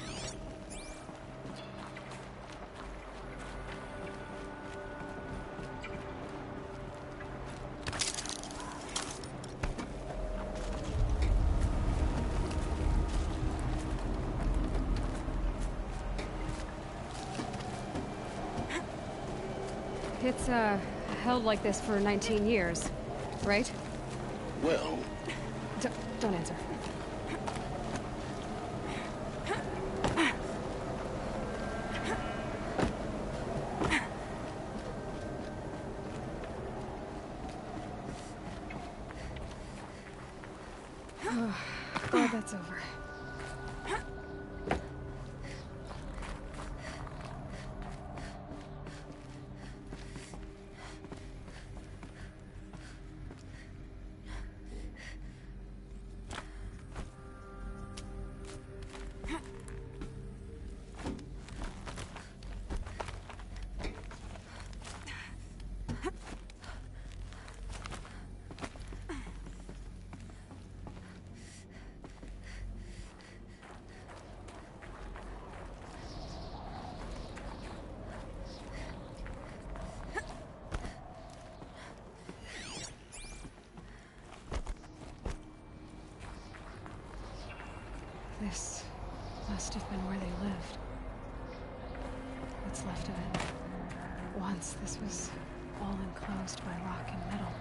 It's, held like this for 19 years, right? Well... Don't answer. Glad that's over. This must have been where they lived. What's left of it. Once this was all enclosed by rock and metal.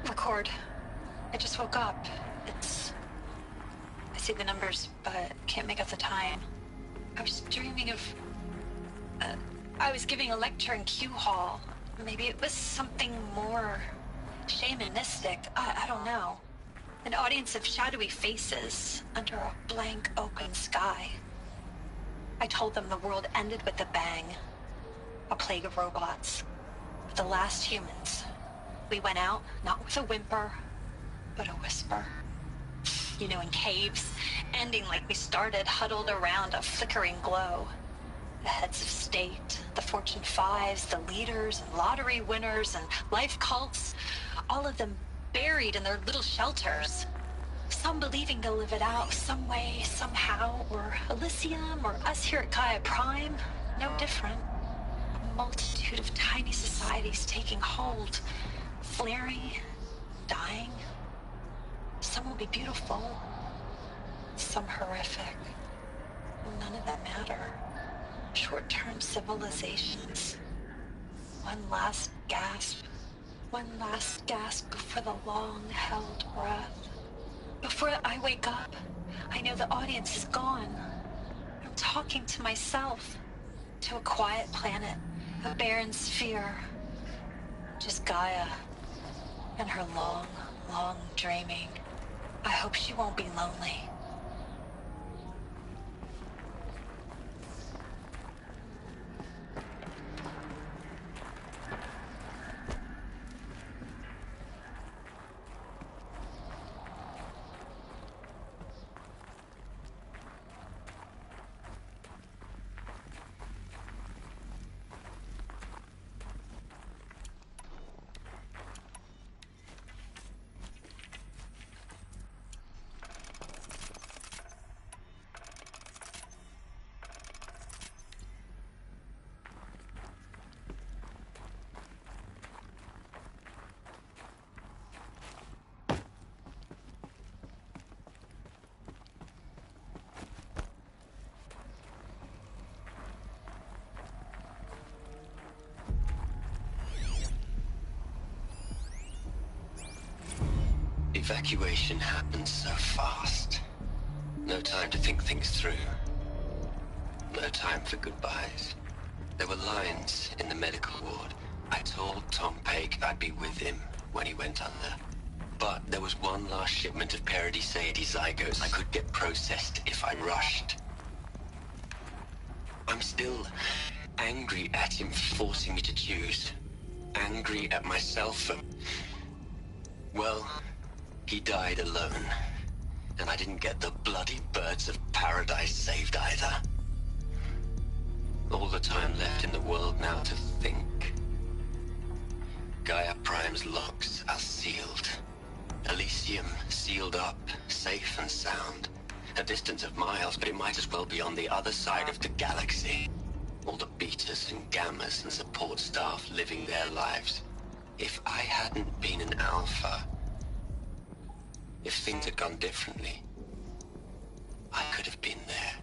Record. I just woke up. I see the numbers, but can't make out the time. I was dreaming of... I was giving a lecture in Q Hall. Maybe it was something more shamanistic. I don't know. An audience of shadowy faces under a blank open sky. I told them the world ended with a bang. A plague of robots. The last humans. We went out, not with a whimper, but a whisper. You know, in caves, ending like we started, huddled around a flickering glow. The heads of state, the Fortune 5s, the leaders, and lottery winners, and life cults, all of them buried in their little shelters. Some believing they'll live it out some way, somehow, or Elysium, or us here at Gaia Prime, no different. A multitude of tiny societies taking hold, flaring, dying. Some will be beautiful, some horrific. None of them matter. Short-term civilizations. One last gasp. One last gasp before the long-held breath. Before I wake up, I know the audience is gone. I'm talking to myself. To a quiet planet. A barren sphere. Just Gaia. And her long, long dreaming. I hope she won't be lonely. Evacuation happened so fast. No time to think things through. No time for goodbyes. There were lines in the medical ward. I told Tom Pake I'd be with him when he went under. But there was one last shipment of Paradis-Sadie zygotes I could get processed if I rushed. I'm still angry at him for forcing me to choose. Angry at myself for... Well, he died alone. And I didn't get the bloody birds of paradise saved either. All the time left in the world now to think. Gaia Prime's locks are sealed. Elysium sealed up, safe and sound. A distance of miles, but it might as well be on the other side of the galaxy. All the betas and gammas and support staff living their lives. If I hadn't been an alpha, if things had gone differently, I could have been there.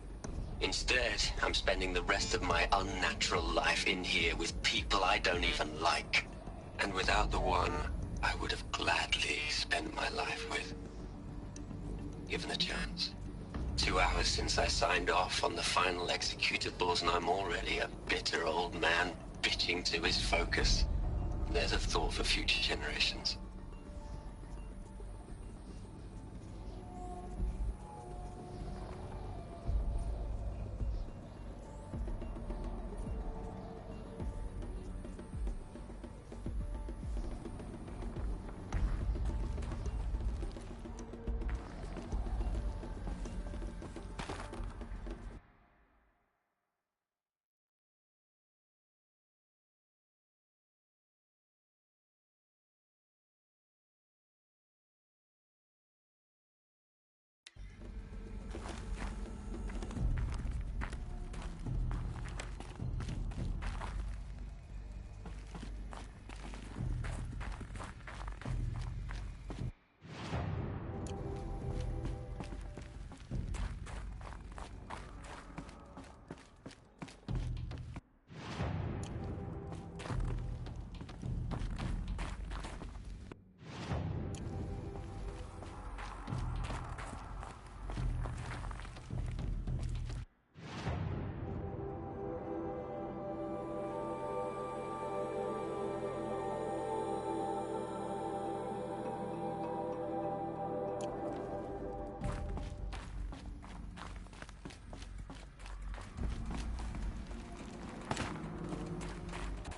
Instead, I'm spending the rest of my unnatural life in here with people I don't even like. And without the one I would have gladly spent my life with. Given a chance. 2 hours since I signed off on the final executables, and I'm already a bitter old man bitching to his focus. There's a thought for future generations.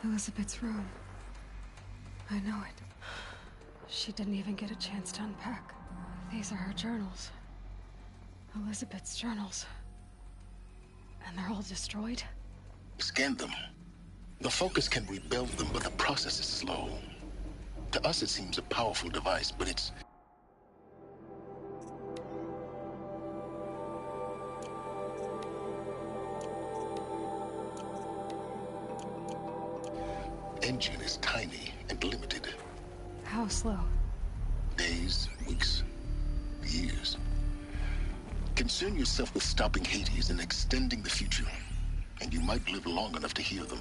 Elizabeth's room. I know it. She didn't even get a chance to unpack. These are her journals. Elizabeth's journals. And they're all destroyed? Scan them. The Focus can rebuild them, but the process is slow. To us, it seems a powerful device, but it's... engine is tiny and limited. How slow? Days, weeks, years. Concern yourself with stopping Hades and extending the future, and you might live long enough to hear them.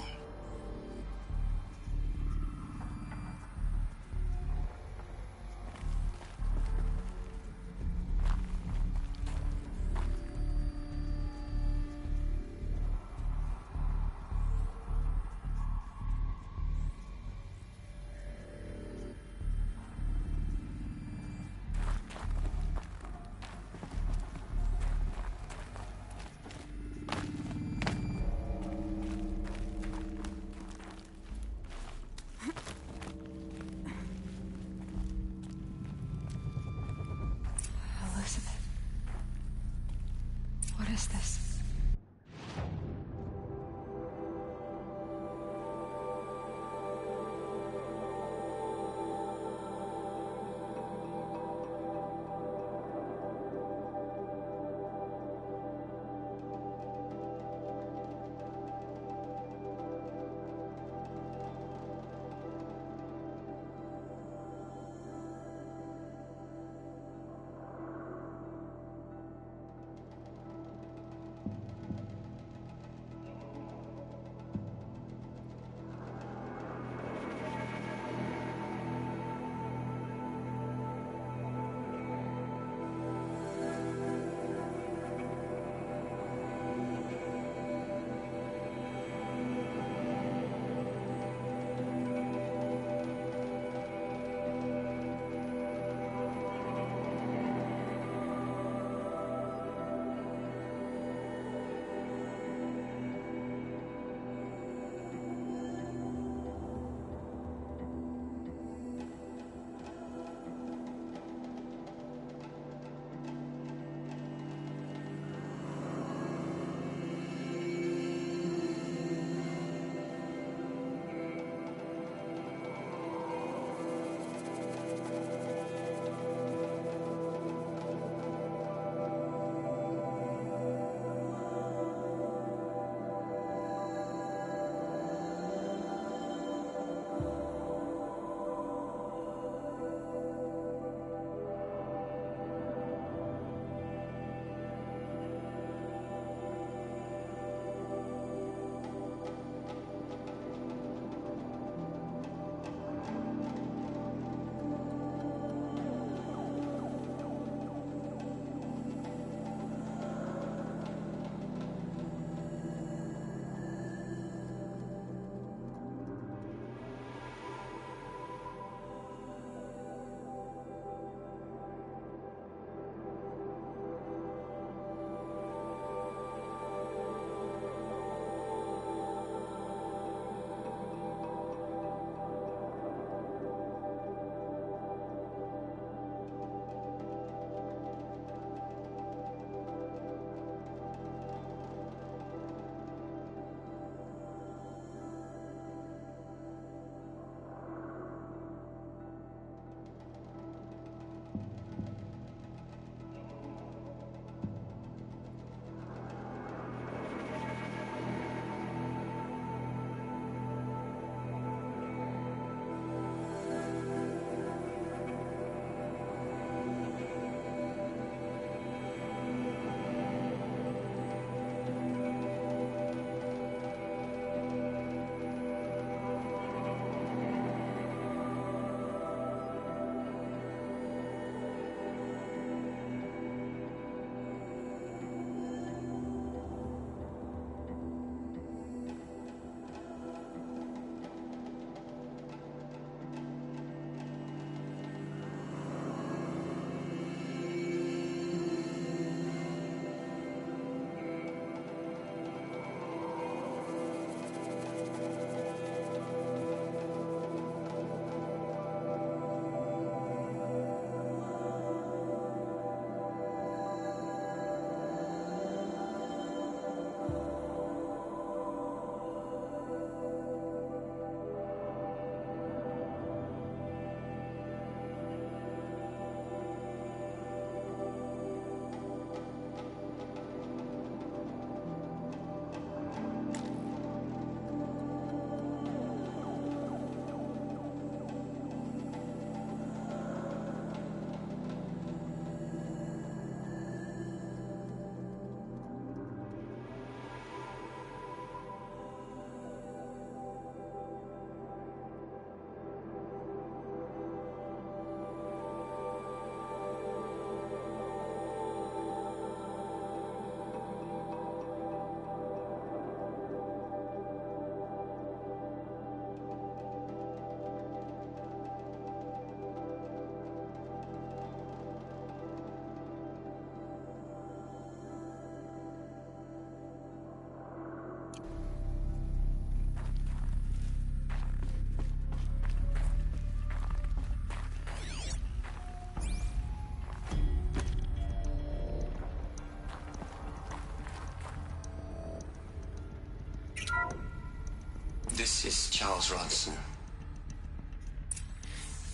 This is Charles Ronson.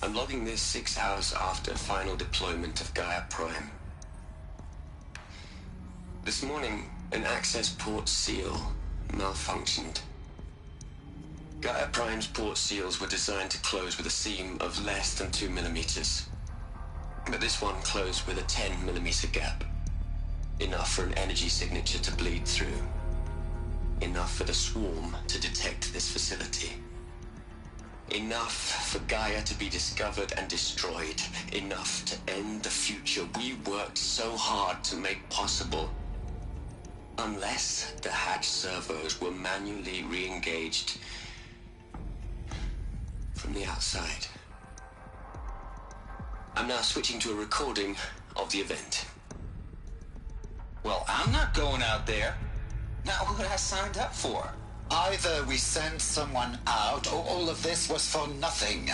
I'm logging this 6 hours after final deployment of Gaia Prime. This morning, an access port seal malfunctioned. Gaia Prime's port seals were designed to close with a seam of less than 2 millimeters. But this one closed with a 10 millimeter gap. Enough for an energy signature to bleed through. Enough for the swarm to detect this facility. Enough for Gaia to be discovered and destroyed. Enough to end the future we worked so hard to make possible. Unless the hatch servos were manually re-engaged from the outside. I'm now switching to a recording of the event. Well, I'm not going out there. Not what I signed up for. Either we send someone out, or all of this was for nothing.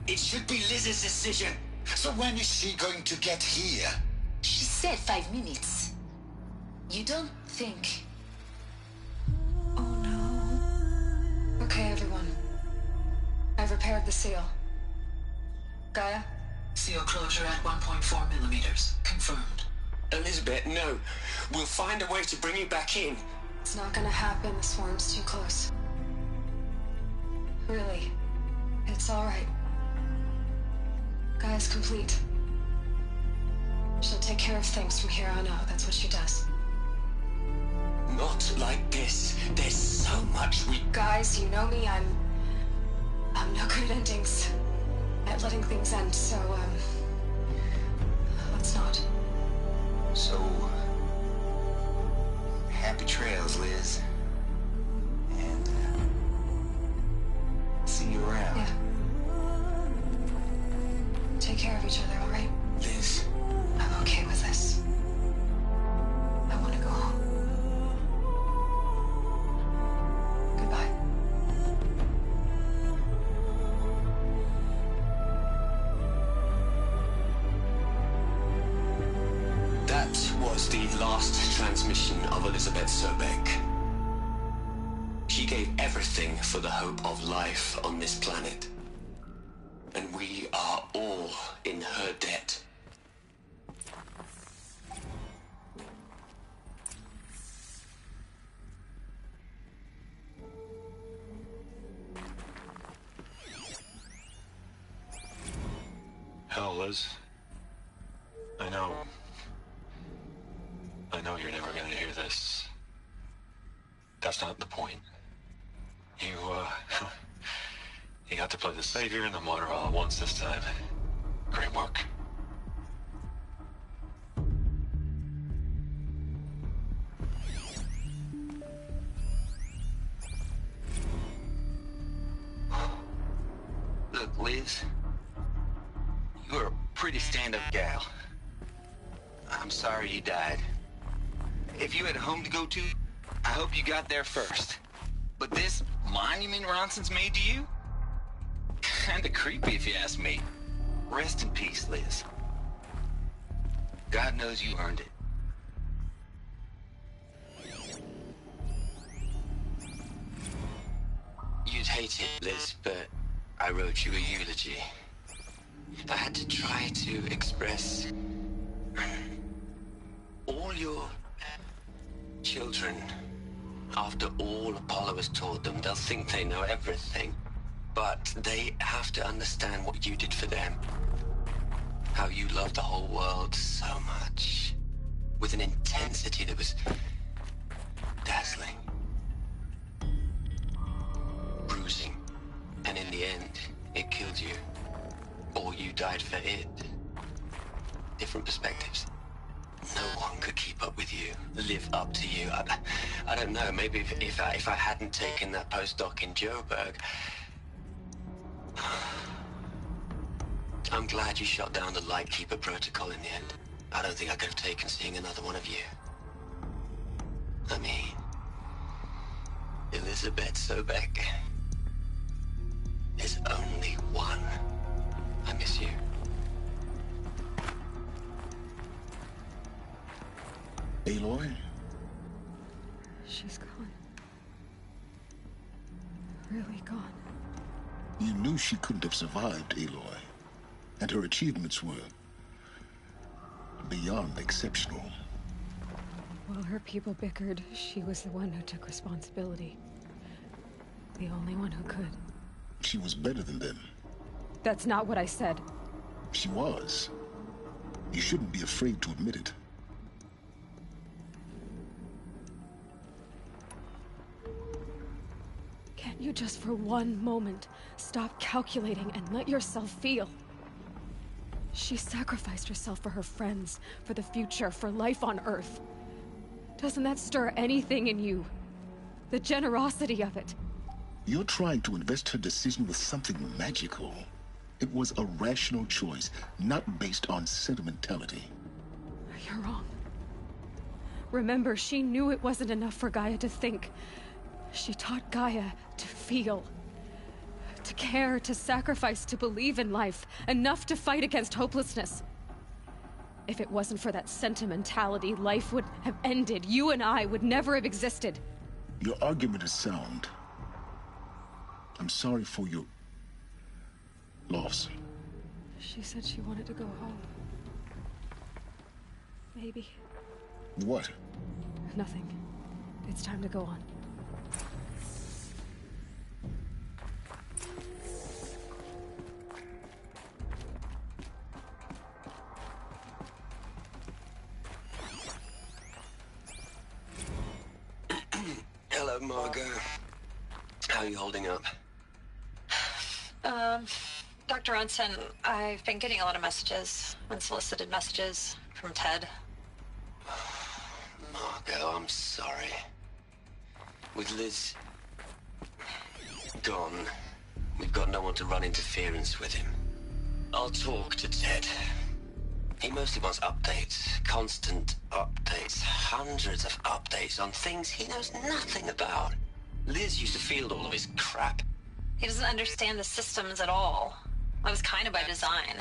It should be Liz's decision. So when is she going to get here? She said 5 minutes. You don't think... Oh no. Okay, everyone. I've repaired the seal. Gaia? Seal closure at 1.4 millimeters. Confirmed. Elizabeth, no. We'll find a way to bring you back in. It's not gonna happen. The swarm's too close. Really. It's alright. Gaia's complete. She'll take care of things from here on out. That's what she does. Not like this. There's so much we... Guys, you know me. I'm no good at endings. At letting things end, so, let's not. So... happy trails, Liz. And, see you around. Yeah. Take care of each other, alright? Liz. I'm okay with this. I want to go home. Goodbye. That was the last transmission of Elizabeth Sobek. She gave everything for the hope of life on this planet. And we are all in her debt. Hell, Liz. I know you're never gonna hear this. That's not the point. You got to play the savior and the martyr all at once this time. Great work. Look, Liz. You're a pretty stand-up gal. I'm sorry you died. If you had a home to go to, I hope you got there first. But this monument Ronson's made to you? Kinda creepy if you ask me. Rest in peace, Liz. God knows you earned it. You'd hate it, Liz, but I wrote you a eulogy. I had to try to express all your children. After all Apollo has taught them, they'll think they know everything. But they have to understand what you did for them. How you loved the whole world so much. With an intensity that was dazzling. Bruising. And in the end, it killed you. Or you died for it. Different perspectives. No one could keep up with you, live up to you. I don't know, maybe if I hadn't taken that postdoc in Joburg. I'm glad you shut down the Lightkeeper protocol in the end. I don't think I could have taken seeing another one of you. I mean, Elizabeth Sobek. There's only one. I miss you. Aloy? She's gone. really gone. You knew she couldn't have survived, Aloy. And her achievements were beyond exceptional. While her people bickered, she was the one who took responsibility. The only one who could. She was better than them. That's not what I said. She was. You shouldn't be afraid to admit it. Can't you just for one moment stop calculating and let yourself feel? She sacrificed herself for her friends, for the future, for life on Earth. Doesn't that stir anything in you? The generosity of it. You're trying to invest her decision with something magical. It was a rational choice, not based on sentimentality. You're wrong. Remember, she knew it wasn't enough for Gaia to think. She taught Gaia to feel. To care, to sacrifice, to believe in life. Enough to fight against hopelessness. If it wasn't for that sentimentality, life would have ended. You and I would never have existed. Your argument is sound. I'm sorry for your loss. She said she wanted to go home. Maybe. What? Nothing. It's time to go on. Hello, Margot. How are you holding up? Dr. Ronson, I've been getting a lot of messages, unsolicited messages from Ted. Margot, I'm sorry. With Liz gone, we've got no one to run interference with him. I'll talk to Ted. He mostly wants updates, constant updates, hundreds of updates on things he knows nothing about. Liz used to field all of his crap. He doesn't understand the systems at all. That was kind of by design.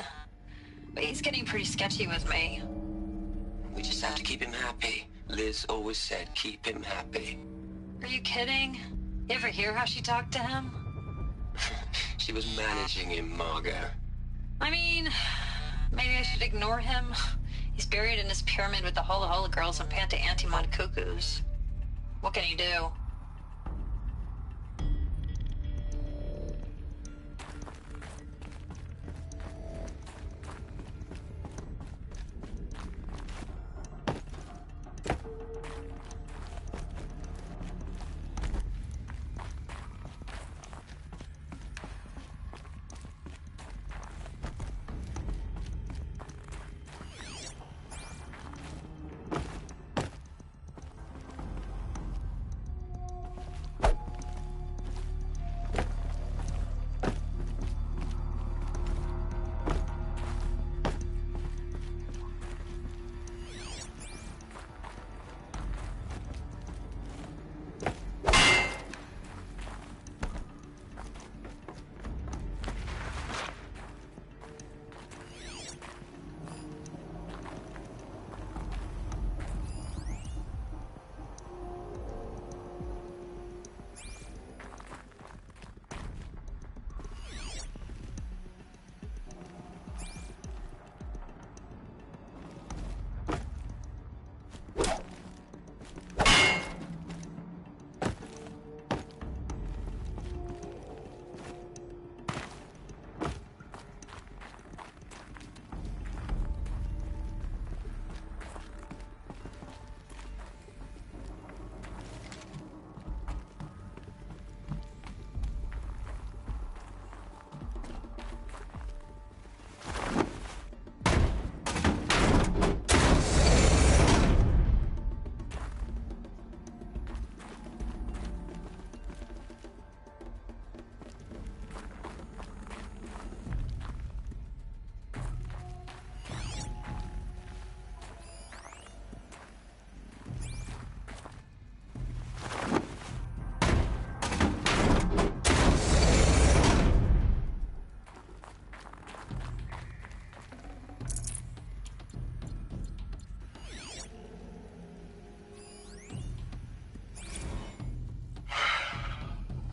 But he's getting pretty sketchy with me. We just have to keep him happy. Liz always said keep him happy. Are you kidding? You ever hear how she talked to him? She was managing him, Margot. I mean, maybe I should ignore him. He's buried in his pyramid with the Hola Hola girls and Panta Antimon cuckoos. What can he do?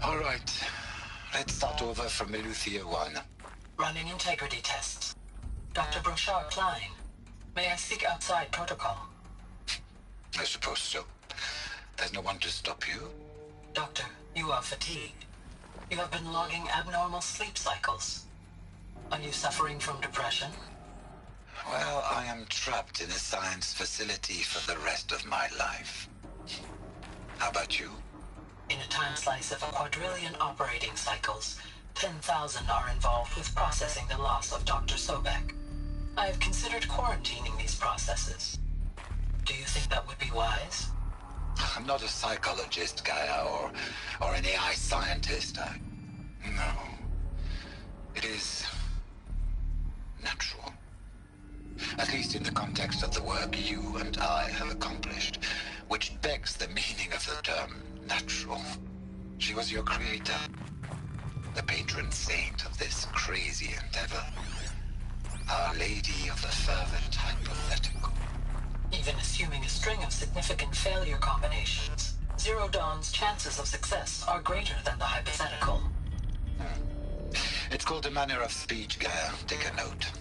All right. Let's start over from Eleuthia 1. Running integrity tests. Dr. Brochard Klein, may I speak outside protocol? I suppose so. There's no one to stop you. Doctor, you are fatigued. You have been logging abnormal sleep cycles. Are you suffering from depression? Well, I am trapped in a science facility for the rest of my life. How about you? In a time slice of 1,000,000,000 operating cycles, 10,000 are involved with processing the loss of Dr. Sobek. I have considered quarantining these processes. Do you think that would be wise? I'm not a psychologist, Gaia, or an AI scientist. No. It is natural. At least in the context of the work you and I have accomplished, which begs the meaning of the term natural. She was your creator, the patron saint of this crazy endeavor. Our Lady of the Fervent Hypothetical. Even assuming a string of significant failure combinations, Zero Dawn's chances of success are greater than the hypothetical. It's called a manner of speech, Gaia. Take a note.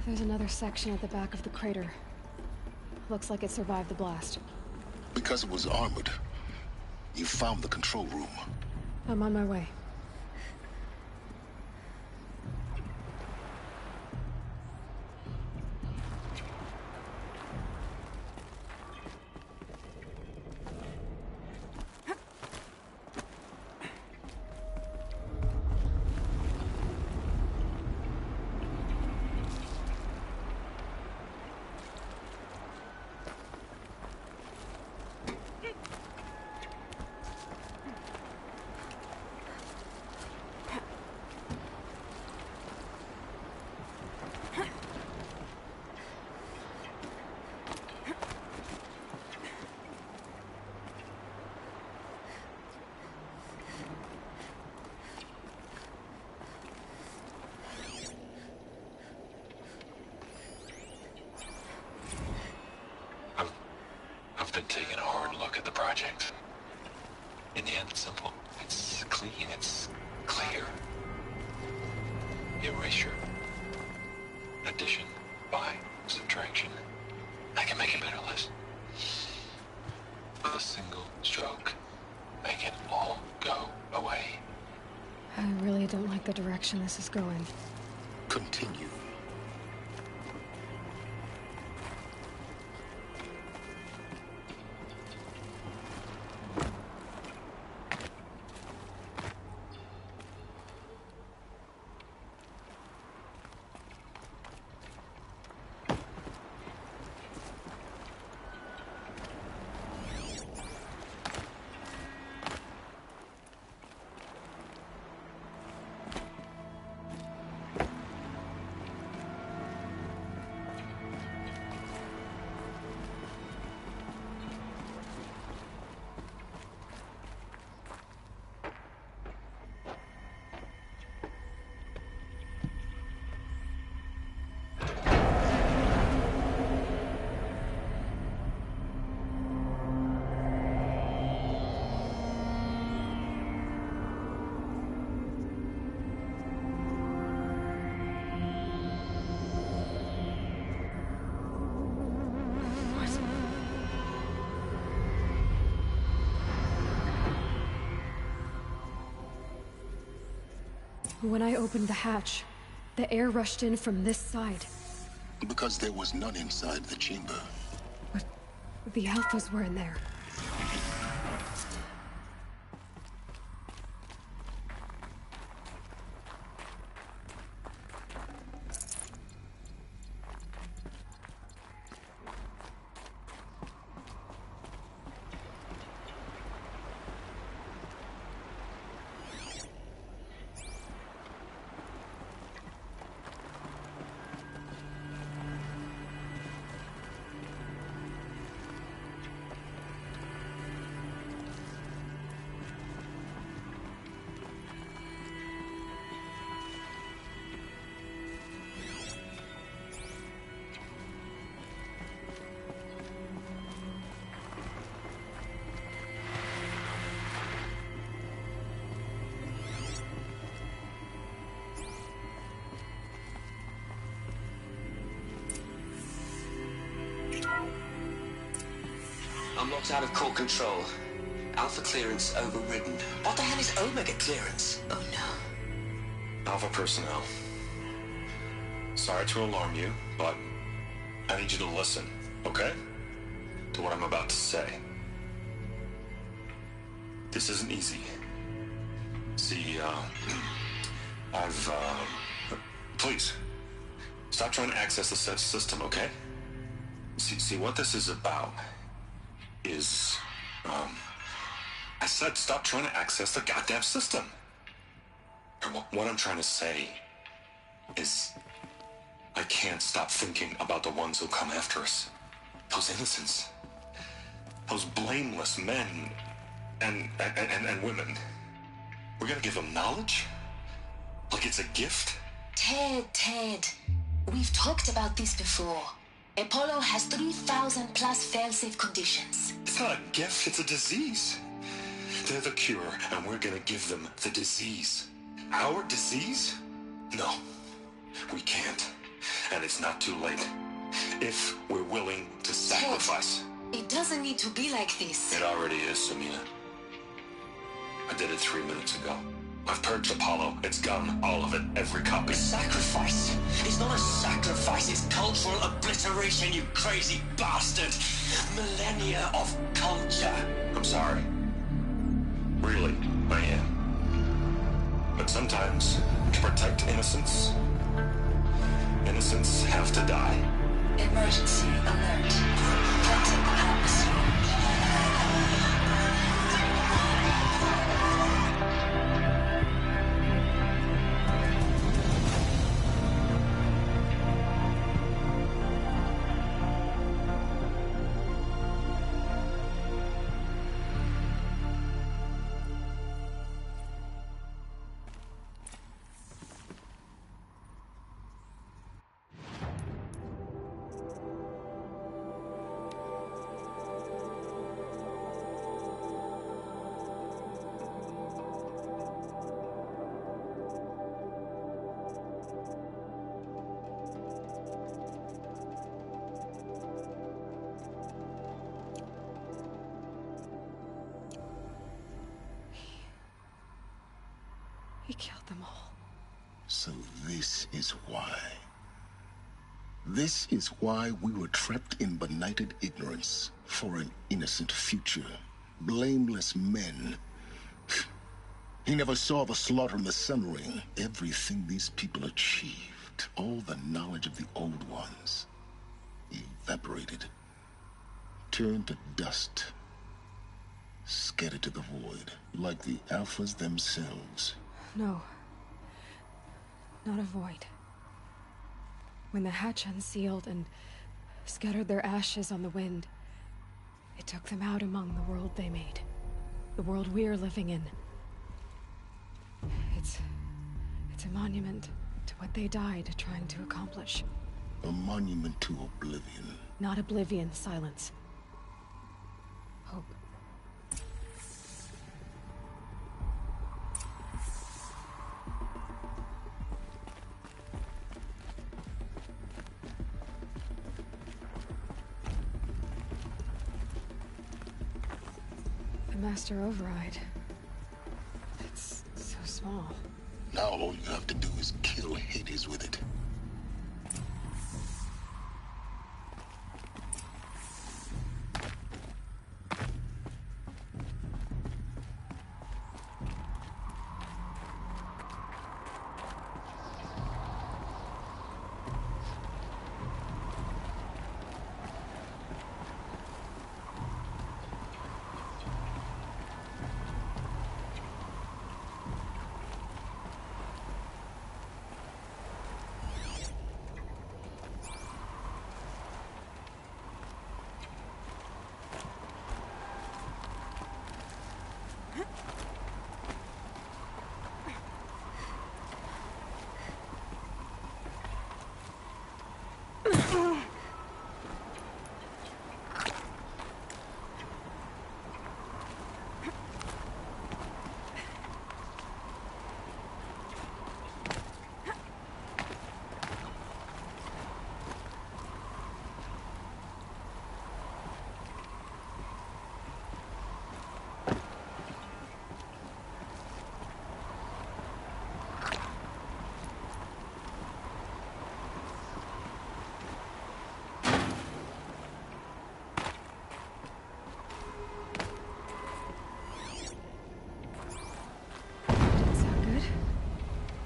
There's another section at the back of the crater. Looks like it survived the blast. Because it was armored, you found the control room. I'm on my way. I've been taking a hard look at the project. In the end, it's simple. It's clean. It's clear. Erasure. Addition. By. Subtraction. I can make a better list. With a single stroke. Make it all go away. I really don't like the direction this is going. Continue. When I opened the hatch, the air rushed in from this side. Because there was none inside the chamber. But the Alphas were in there. Unlocked out of core control. Alpha clearance overridden. What the hell is Omega clearance? Oh no. Alpha personnel. Sorry to alarm you, but I need you to listen, okay? To what I'm about to say. This isn't easy. See, please, stop trying to access the system, okay? See, what this is about is, I said stop trying to access the goddamn system. And what I'm trying to say is I can't stop thinking about the ones who come after us. Those innocents. Those blameless men and women. We're gonna give them knowledge? Like it's a gift? Ted. We've talked about this before. Apollo has 3,000 plus fail-safe conditions. It's not a gift, it's a disease. They're the cure, and we're gonna give them the disease. Our disease? No, we can't. And it's not too late. If we're willing to sacrifice. It doesn't need to be like this. It already is, Samina. I did it 3 minutes ago. I've purged Apollo. It's gone. All of it. Every copy. Sacrifice? It's not a sacrifice, it's cultural obliteration, you crazy bastard! Millennia of culture! I'm sorry. Really, I am. But sometimes, to protect innocence, innocents have to die. Emergency alert. Threatened atmosphere. He killed them all. So this is why. This is why we were trapped in benighted ignorance for an innocent future. Blameless men. He never saw the slaughter in the Sun Ring. Everything these people achieved, all the knowledge of the old ones, evaporated, turned to dust, scattered to the void, like the Alphas themselves. No. Not a void. When the hatch unsealed and scattered their ashes on the wind, it took them out among the world they made. The world we're living in. It's a monument to what they died trying to accomplish. A monument to oblivion. Not oblivion, silence. Hope. The Master Override. It's so small. Now all you have to do is kill Hades with it.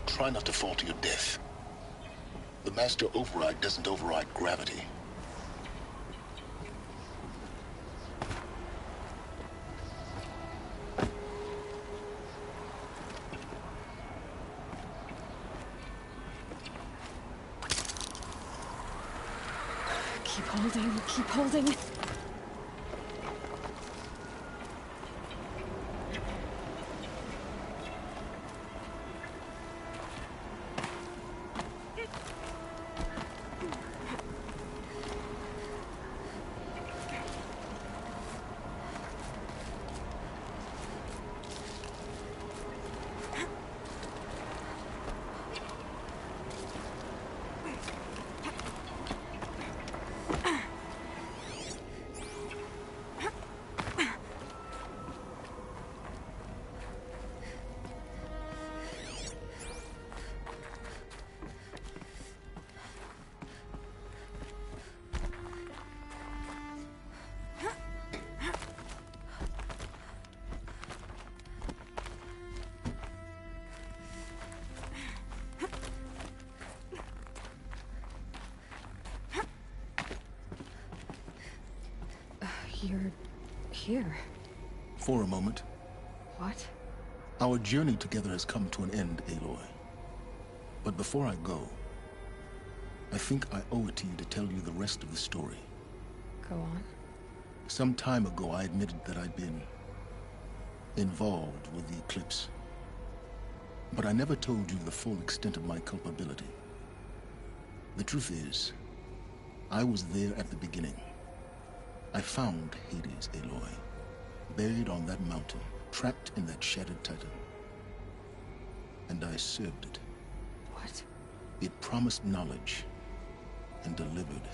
Try not to fall to your death. The Master Override doesn't override gravity. Keep holding, keep holding. here? For a moment. What? Our journey together has come to an end, Aloy. But before I go, I think I owe it to you to tell you the rest of the story. Go on. Some time ago, I admitted that I'd been involved with the Eclipse. But I never told you the full extent of my culpability. The truth is, I was there at the beginning. I found Hades, Aloy, buried on that mountain, trapped in that shattered titan. And I served it. What? It promised knowledge and delivered.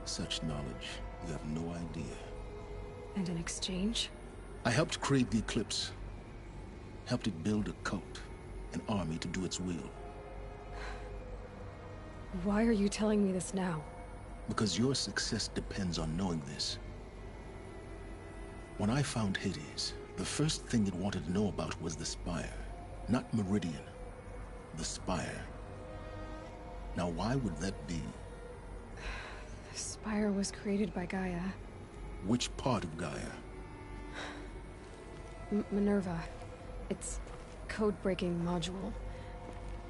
Such knowledge, you have no idea. And in exchange? I helped create the Eclipse. Helped it build a cult, an army to do its will. Why are you telling me this now? Because your success depends on knowing this. When I found Hades, the first thing it wanted to know about was the Spire. Not Meridian. The Spire. Now, why would that be? The Spire was created by Gaia. Which part of Gaia? Minerva. It's code-breaking module.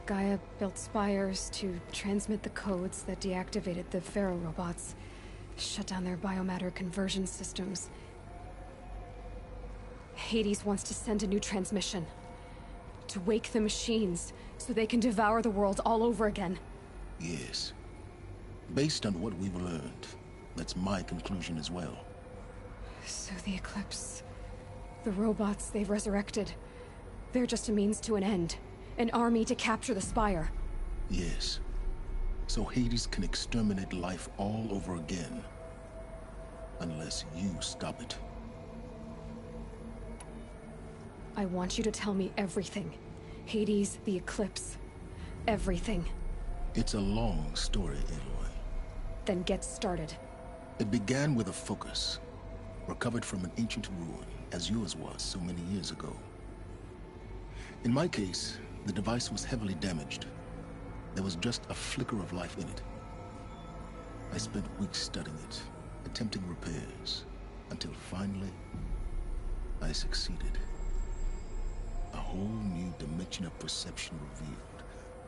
Gaia built spires to transmit the codes that deactivated the Pharaoh robots, shut down their biomatter conversion systems. Hades wants to send a new transmission. To wake the machines, so they can devour the world all over again. Yes. Based on what we've learned, that's my conclusion as well. So the Eclipse... the robots they've resurrected... they're just a means to an end. An army to capture the Spire. Yes. So Hades can exterminate life all over again. Unless you stop it. I want you to tell me everything. Hades, the Eclipse. Everything. It's a long story, Aloy. Then get started. It began with a focus. Recovered from an ancient ruin, as yours was so many years ago. In my case, the device was heavily damaged. There was just a flicker of life in it. I spent weeks studying it, attempting repairs, until finally, I succeeded. A whole new dimension of perception revealed,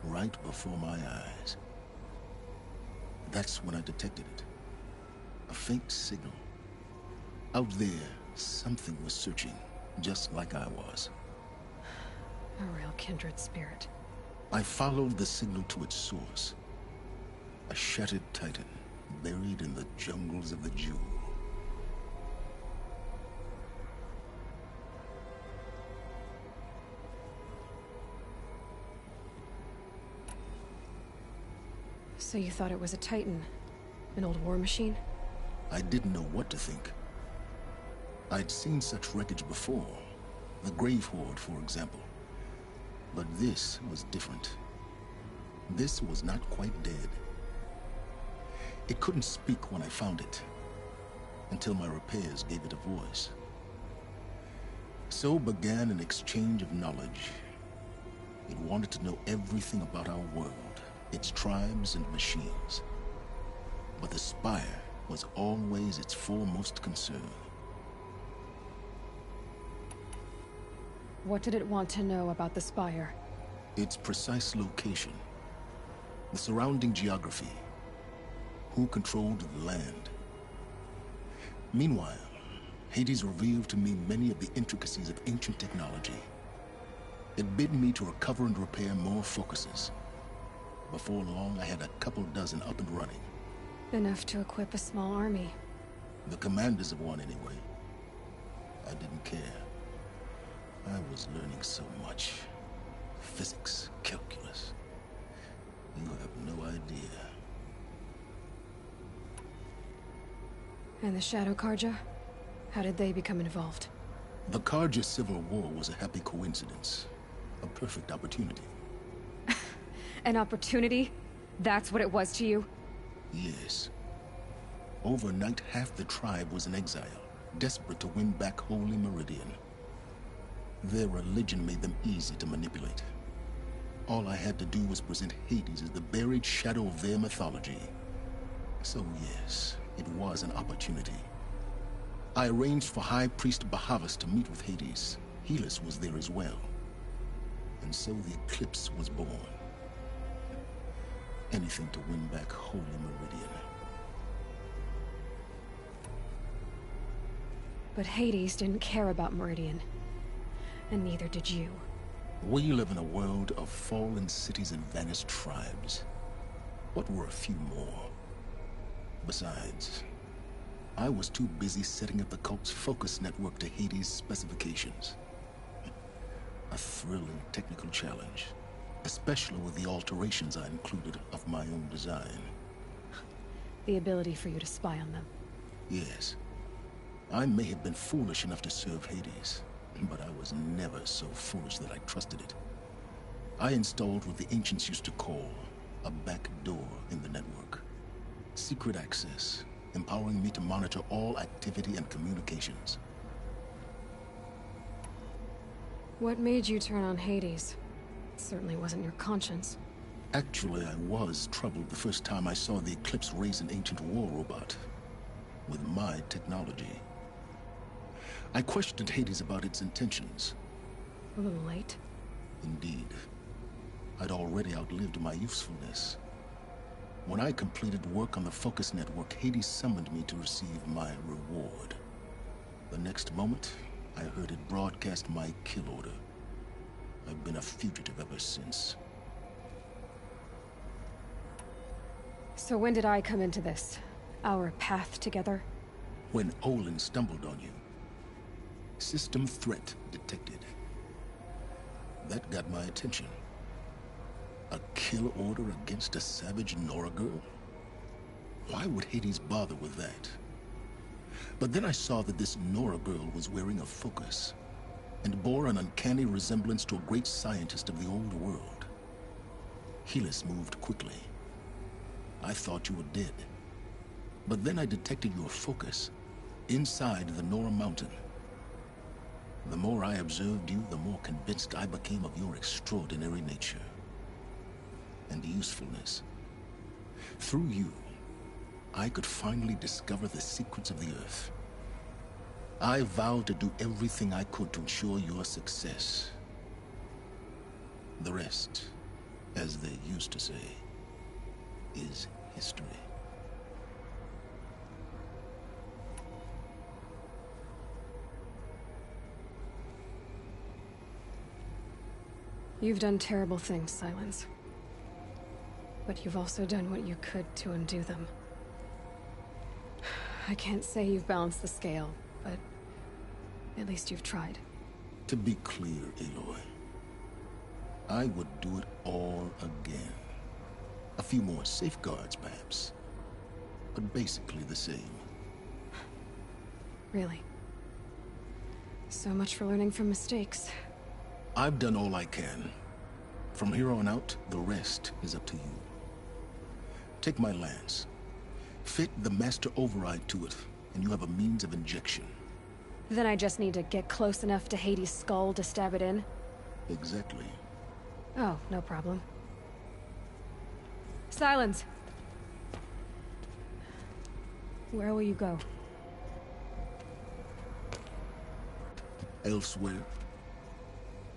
right before my eyes. That's when I detected it. A faint signal. Out there, something was searching, just like I was. A real kindred spirit. I followed the signal to its source. A shattered titan, buried in the jungles of the Jewel. So you thought it was a titan? An old war machine? I didn't know what to think. I'd seen such wreckage before. The Grave Horde, for example. But this was different. This was not quite dead. It couldn't speak when I found it, until my repairs gave it a voice. So began an exchange of knowledge. It wanted to know everything about our world, its tribes and machines. But the Spire was always its foremost concern. What did it want to know about the Spire? Its precise location. The surrounding geography. Who controlled the land. Meanwhile, Hades revealed to me many of the intricacies of ancient technology. It bid me to recover and repair more focuses. Before long, I had a couple dozen up and running. Enough to equip a small army. The commanders of one, anyway. I didn't care. I was learning so much. Physics, calculus. You have no idea. And the Shadow Karja? How did they become involved? The Karja Civil War was a happy coincidence. A perfect opportunity. An opportunity? That's what it was to you? Yes. Overnight, half the tribe was in exile, desperate to win back Holy Meridian. Their religion made them easy to manipulate. All I had to do was present Hades as the buried shadow of their mythology. So yes, it was an opportunity. I arranged for High Priest Bahavas to meet with Hades. Helis was there as well. And so the Eclipse was born. Anything to win back Holy Meridian. But Hades didn't care about Meridian. And neither did you. We live in a world of fallen cities and vanished tribes. What were a few more? Besides, I was too busy setting up the cult's focus network to Hades' specifications. A thrilling technical challenge, especially with the alterations I included of my own design. The ability for you to spy on them. Yes. I may have been foolish enough to serve Hades, but I was never so foolish that I trusted it. I installed what the ancients used to call a back door in the network. Secret access, empowering me to monitor all activity and communications. What made you turn on Hades? It certainly wasn't your conscience. Actually, I was troubled the first time I saw the Eclipse raise an ancient war robot. With my technology. I questioned Hades about its intentions. A little late. Indeed. I'd already outlived my usefulness. When I completed work on the Focus Network, Hades summoned me to receive my reward. The next moment, I heard it broadcast my kill order. I've been a fugitive ever since. So when did I come into this? Our path together? When Olin stumbled on you. System threat detected. That got my attention. A kill order against a savage Nora girl? Why would Hades bother with that? But then I saw that this Nora girl was wearing a focus, and bore an uncanny resemblance to a great scientist of the old world. Helis moved quickly. I thought you were dead. But then I detected your focus, inside the Nora mountain. The more I observed you, the more convinced I became of your extraordinary nature. And usefulness. Through you, I could finally discover the secrets of the Earth. I vowed to do everything I could to ensure your success. The rest, as they used to say, is history. You've done terrible things, Silence. But you've also done what you could to undo them. I can't say you've balanced the scale, but at least you've tried. To be clear, Aloy, I would do it all again. A few more safeguards, perhaps, but basically the same. Really? So much for learning from mistakes. I've done all I can. From here on out, the rest is up to you. Take my lance. Fit the master override to it, and you have a means of injection. Then I just need to get close enough to Hades' skull to stab it in? Exactly. Oh, no problem. Silence! Where will you go? Elsewhere.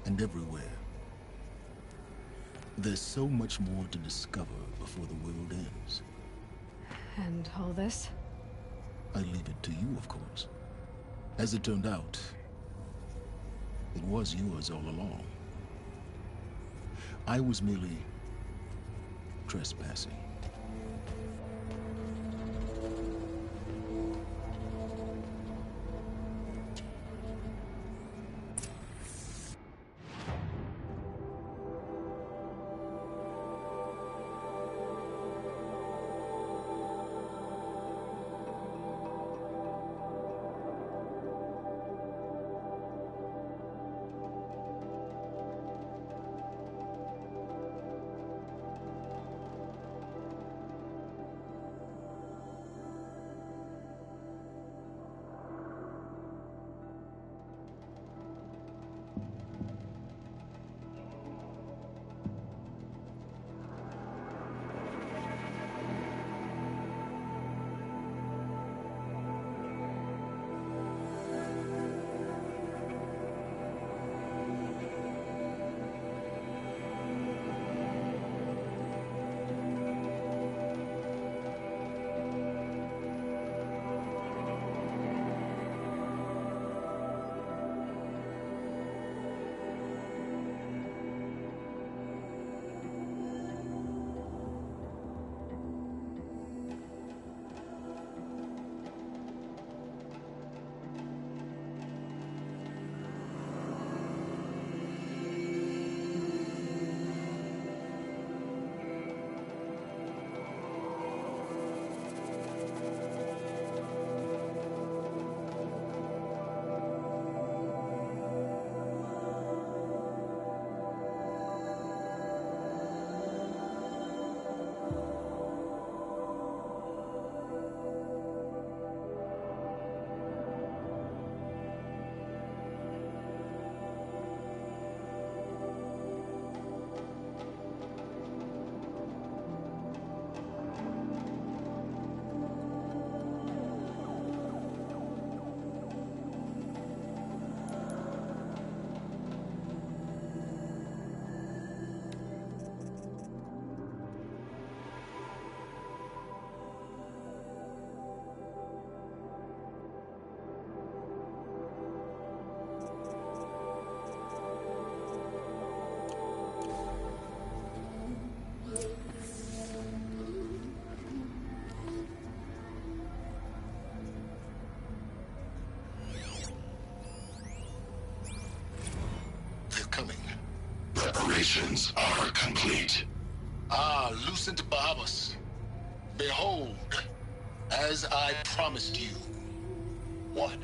And everywhere. There's so much more to discover before the world ends. And all this? I leave it to you, of course. As it turned out, it was yours all along. I was merely trespassing. coming. Preparations are complete. Ah, Lucent Bahabas. Behold, as I promised you. What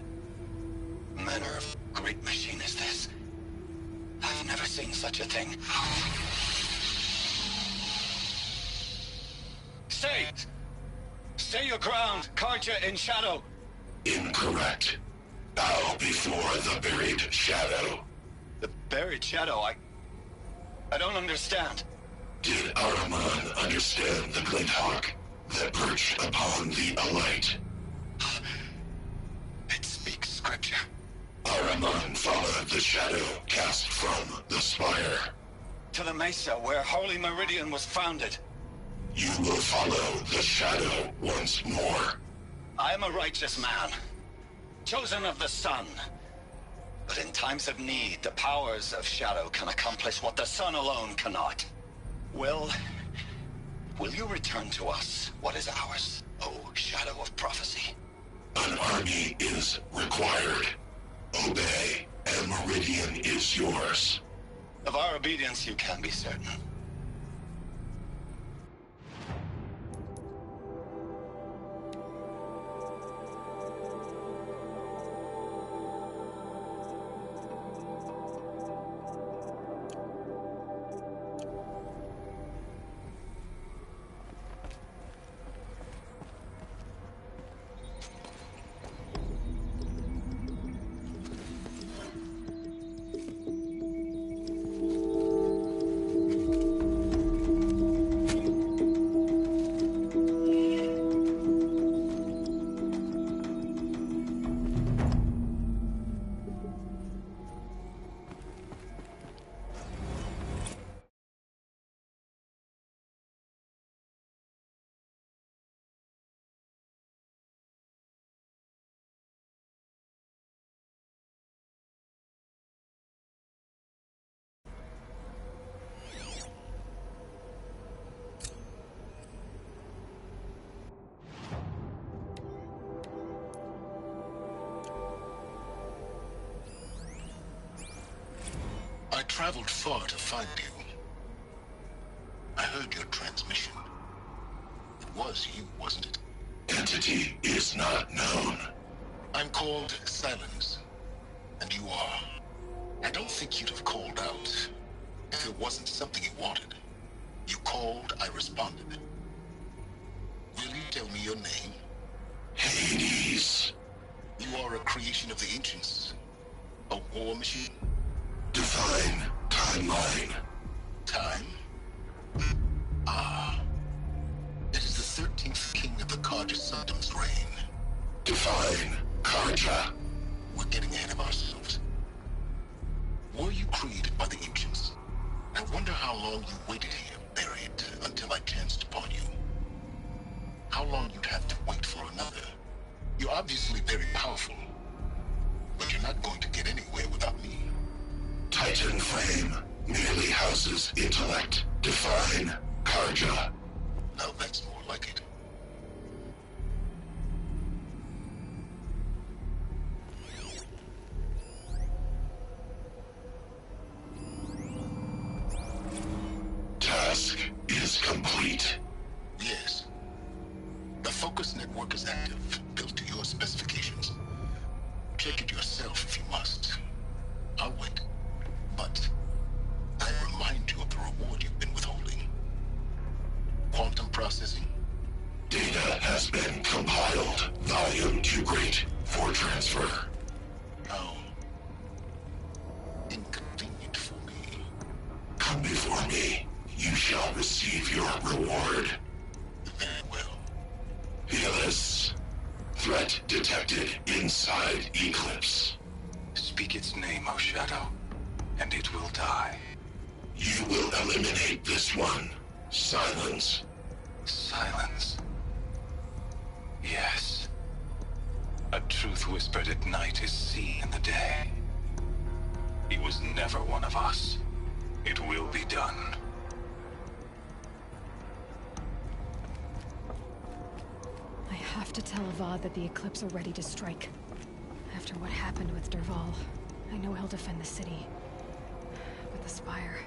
manner of great machine is this? I've never seen such a thing. Stay! Stay your ground, Karja in shadow! Incorrect. Bow before the buried shadow. The buried shadow? I don't understand. Did Araman understand the glint hawk that perched upon the alight? It speaks scripture. Araman followed the shadow cast from the spire. To the mesa where Holy Meridian was founded. You will follow the shadow once more. I am a righteous man, chosen of the sun. But in times of need, the powers of shadow can accomplish what the sun alone cannot. Will you return to us what is ours, O shadow of prophecy? An army is required. Obey, and Meridian is yours. Of our obedience you can be certain. I traveled far to find you. I heard your transmission. It was you, wasn't it? Entity is not known. I'm called Silence, and you are. I don't think you'd have called out if it wasn't something you wanted. You called, I responded. Will you tell me your name? Hades. You are a creation of the ancients. A war machine? Define timeline. Time? Ah. It is the 13th king of the Karja Sanctum's reign. Define Karja. We're getting ahead of ourselves. Were you created by the ancients? I wonder how long you waited here, buried, until I chanced upon you. How long you'd have to wait for another. You're obviously very powerful, but you're not going to get anywhere without me. Titan Flame merely houses intellect. Define Karja. Now that's more like it. Task is complete. Yes. The focus network is active, built to your specifications. Check it yourself if you must. I'll wait. But I remind you of the reward you've been withholding. Quantum processing. Data has been compiled. Volume too great for transfer. How inconvenient for me. Come before me. You shall receive your reward. Very well. Helis. Threat detected inside Eclipse. Speak its name, O Shadow, and it will die. You will eliminate this one. Silence. Silence. Yes. A truth whispered at night is seen in the day. He was never one of us. It will be done. I have to tell Avad that the Eclipse are ready to strike. After what happened with Derval, I know he'll defend the city. spire.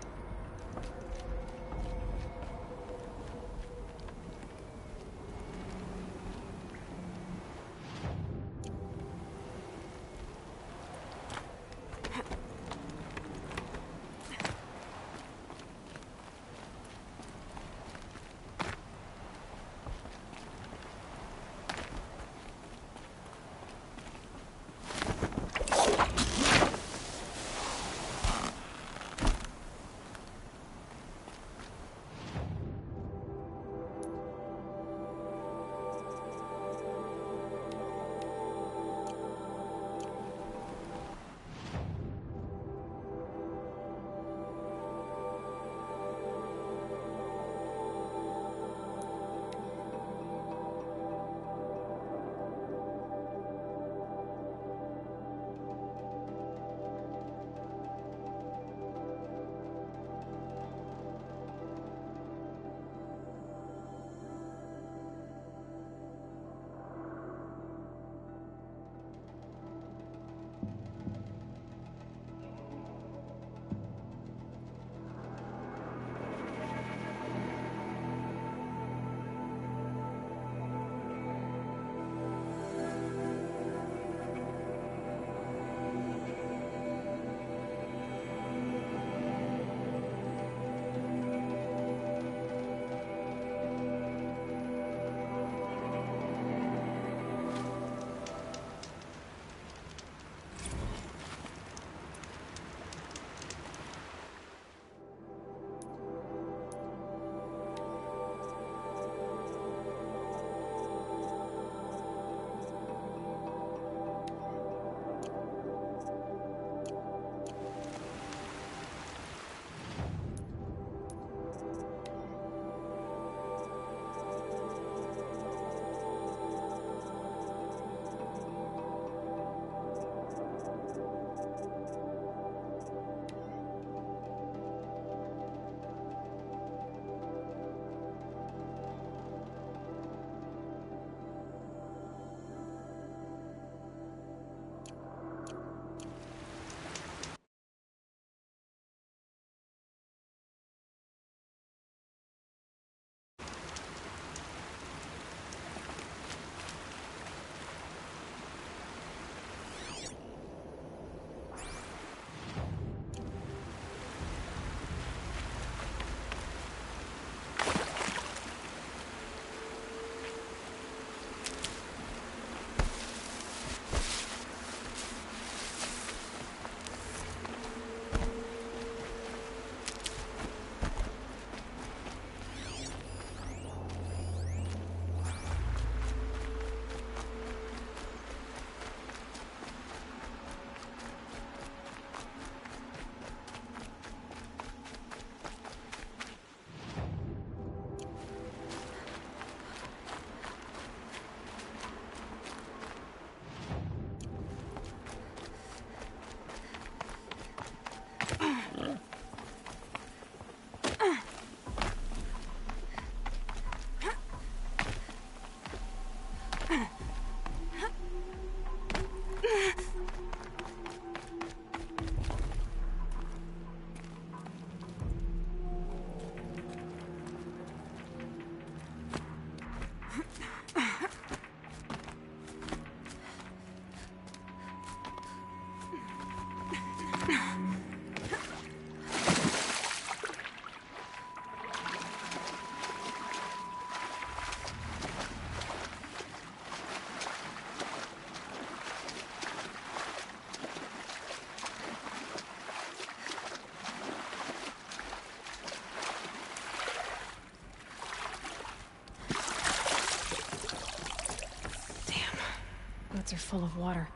Boots are full of water.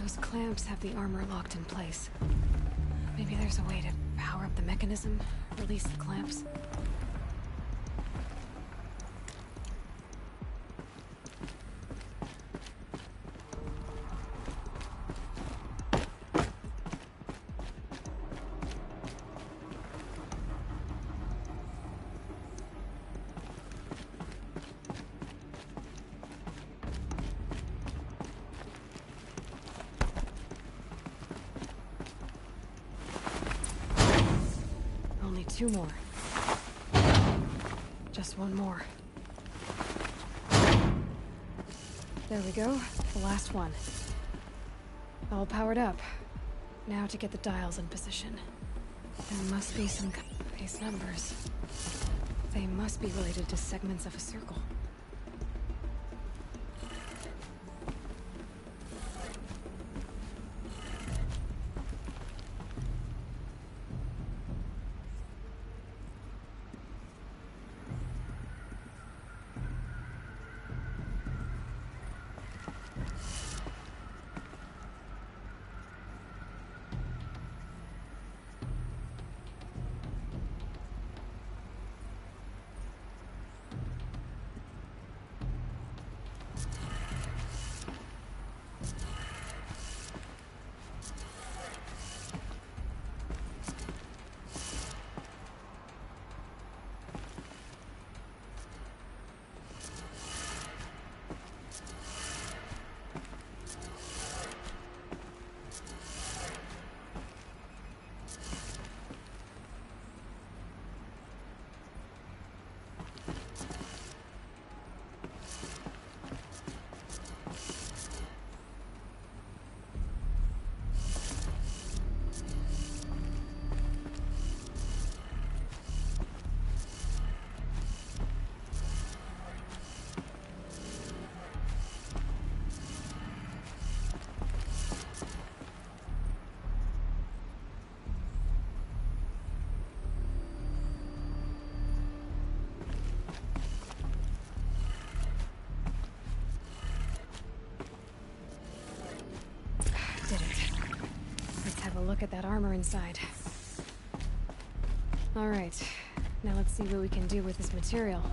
Those clamps have the armor locked in place. Maybe there's a way to power up the mechanism, release the clamps. 2 more. Just 1 more. There we go. The last one. All powered up. Now to get the dials in position. There must be some base numbers. They must be related to segments of a circle. Look at that armor inside. All right, now let's see what we can do with this material.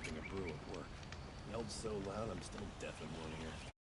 sipping a brew at work. Yelled so loud I'm still deaf in one ear.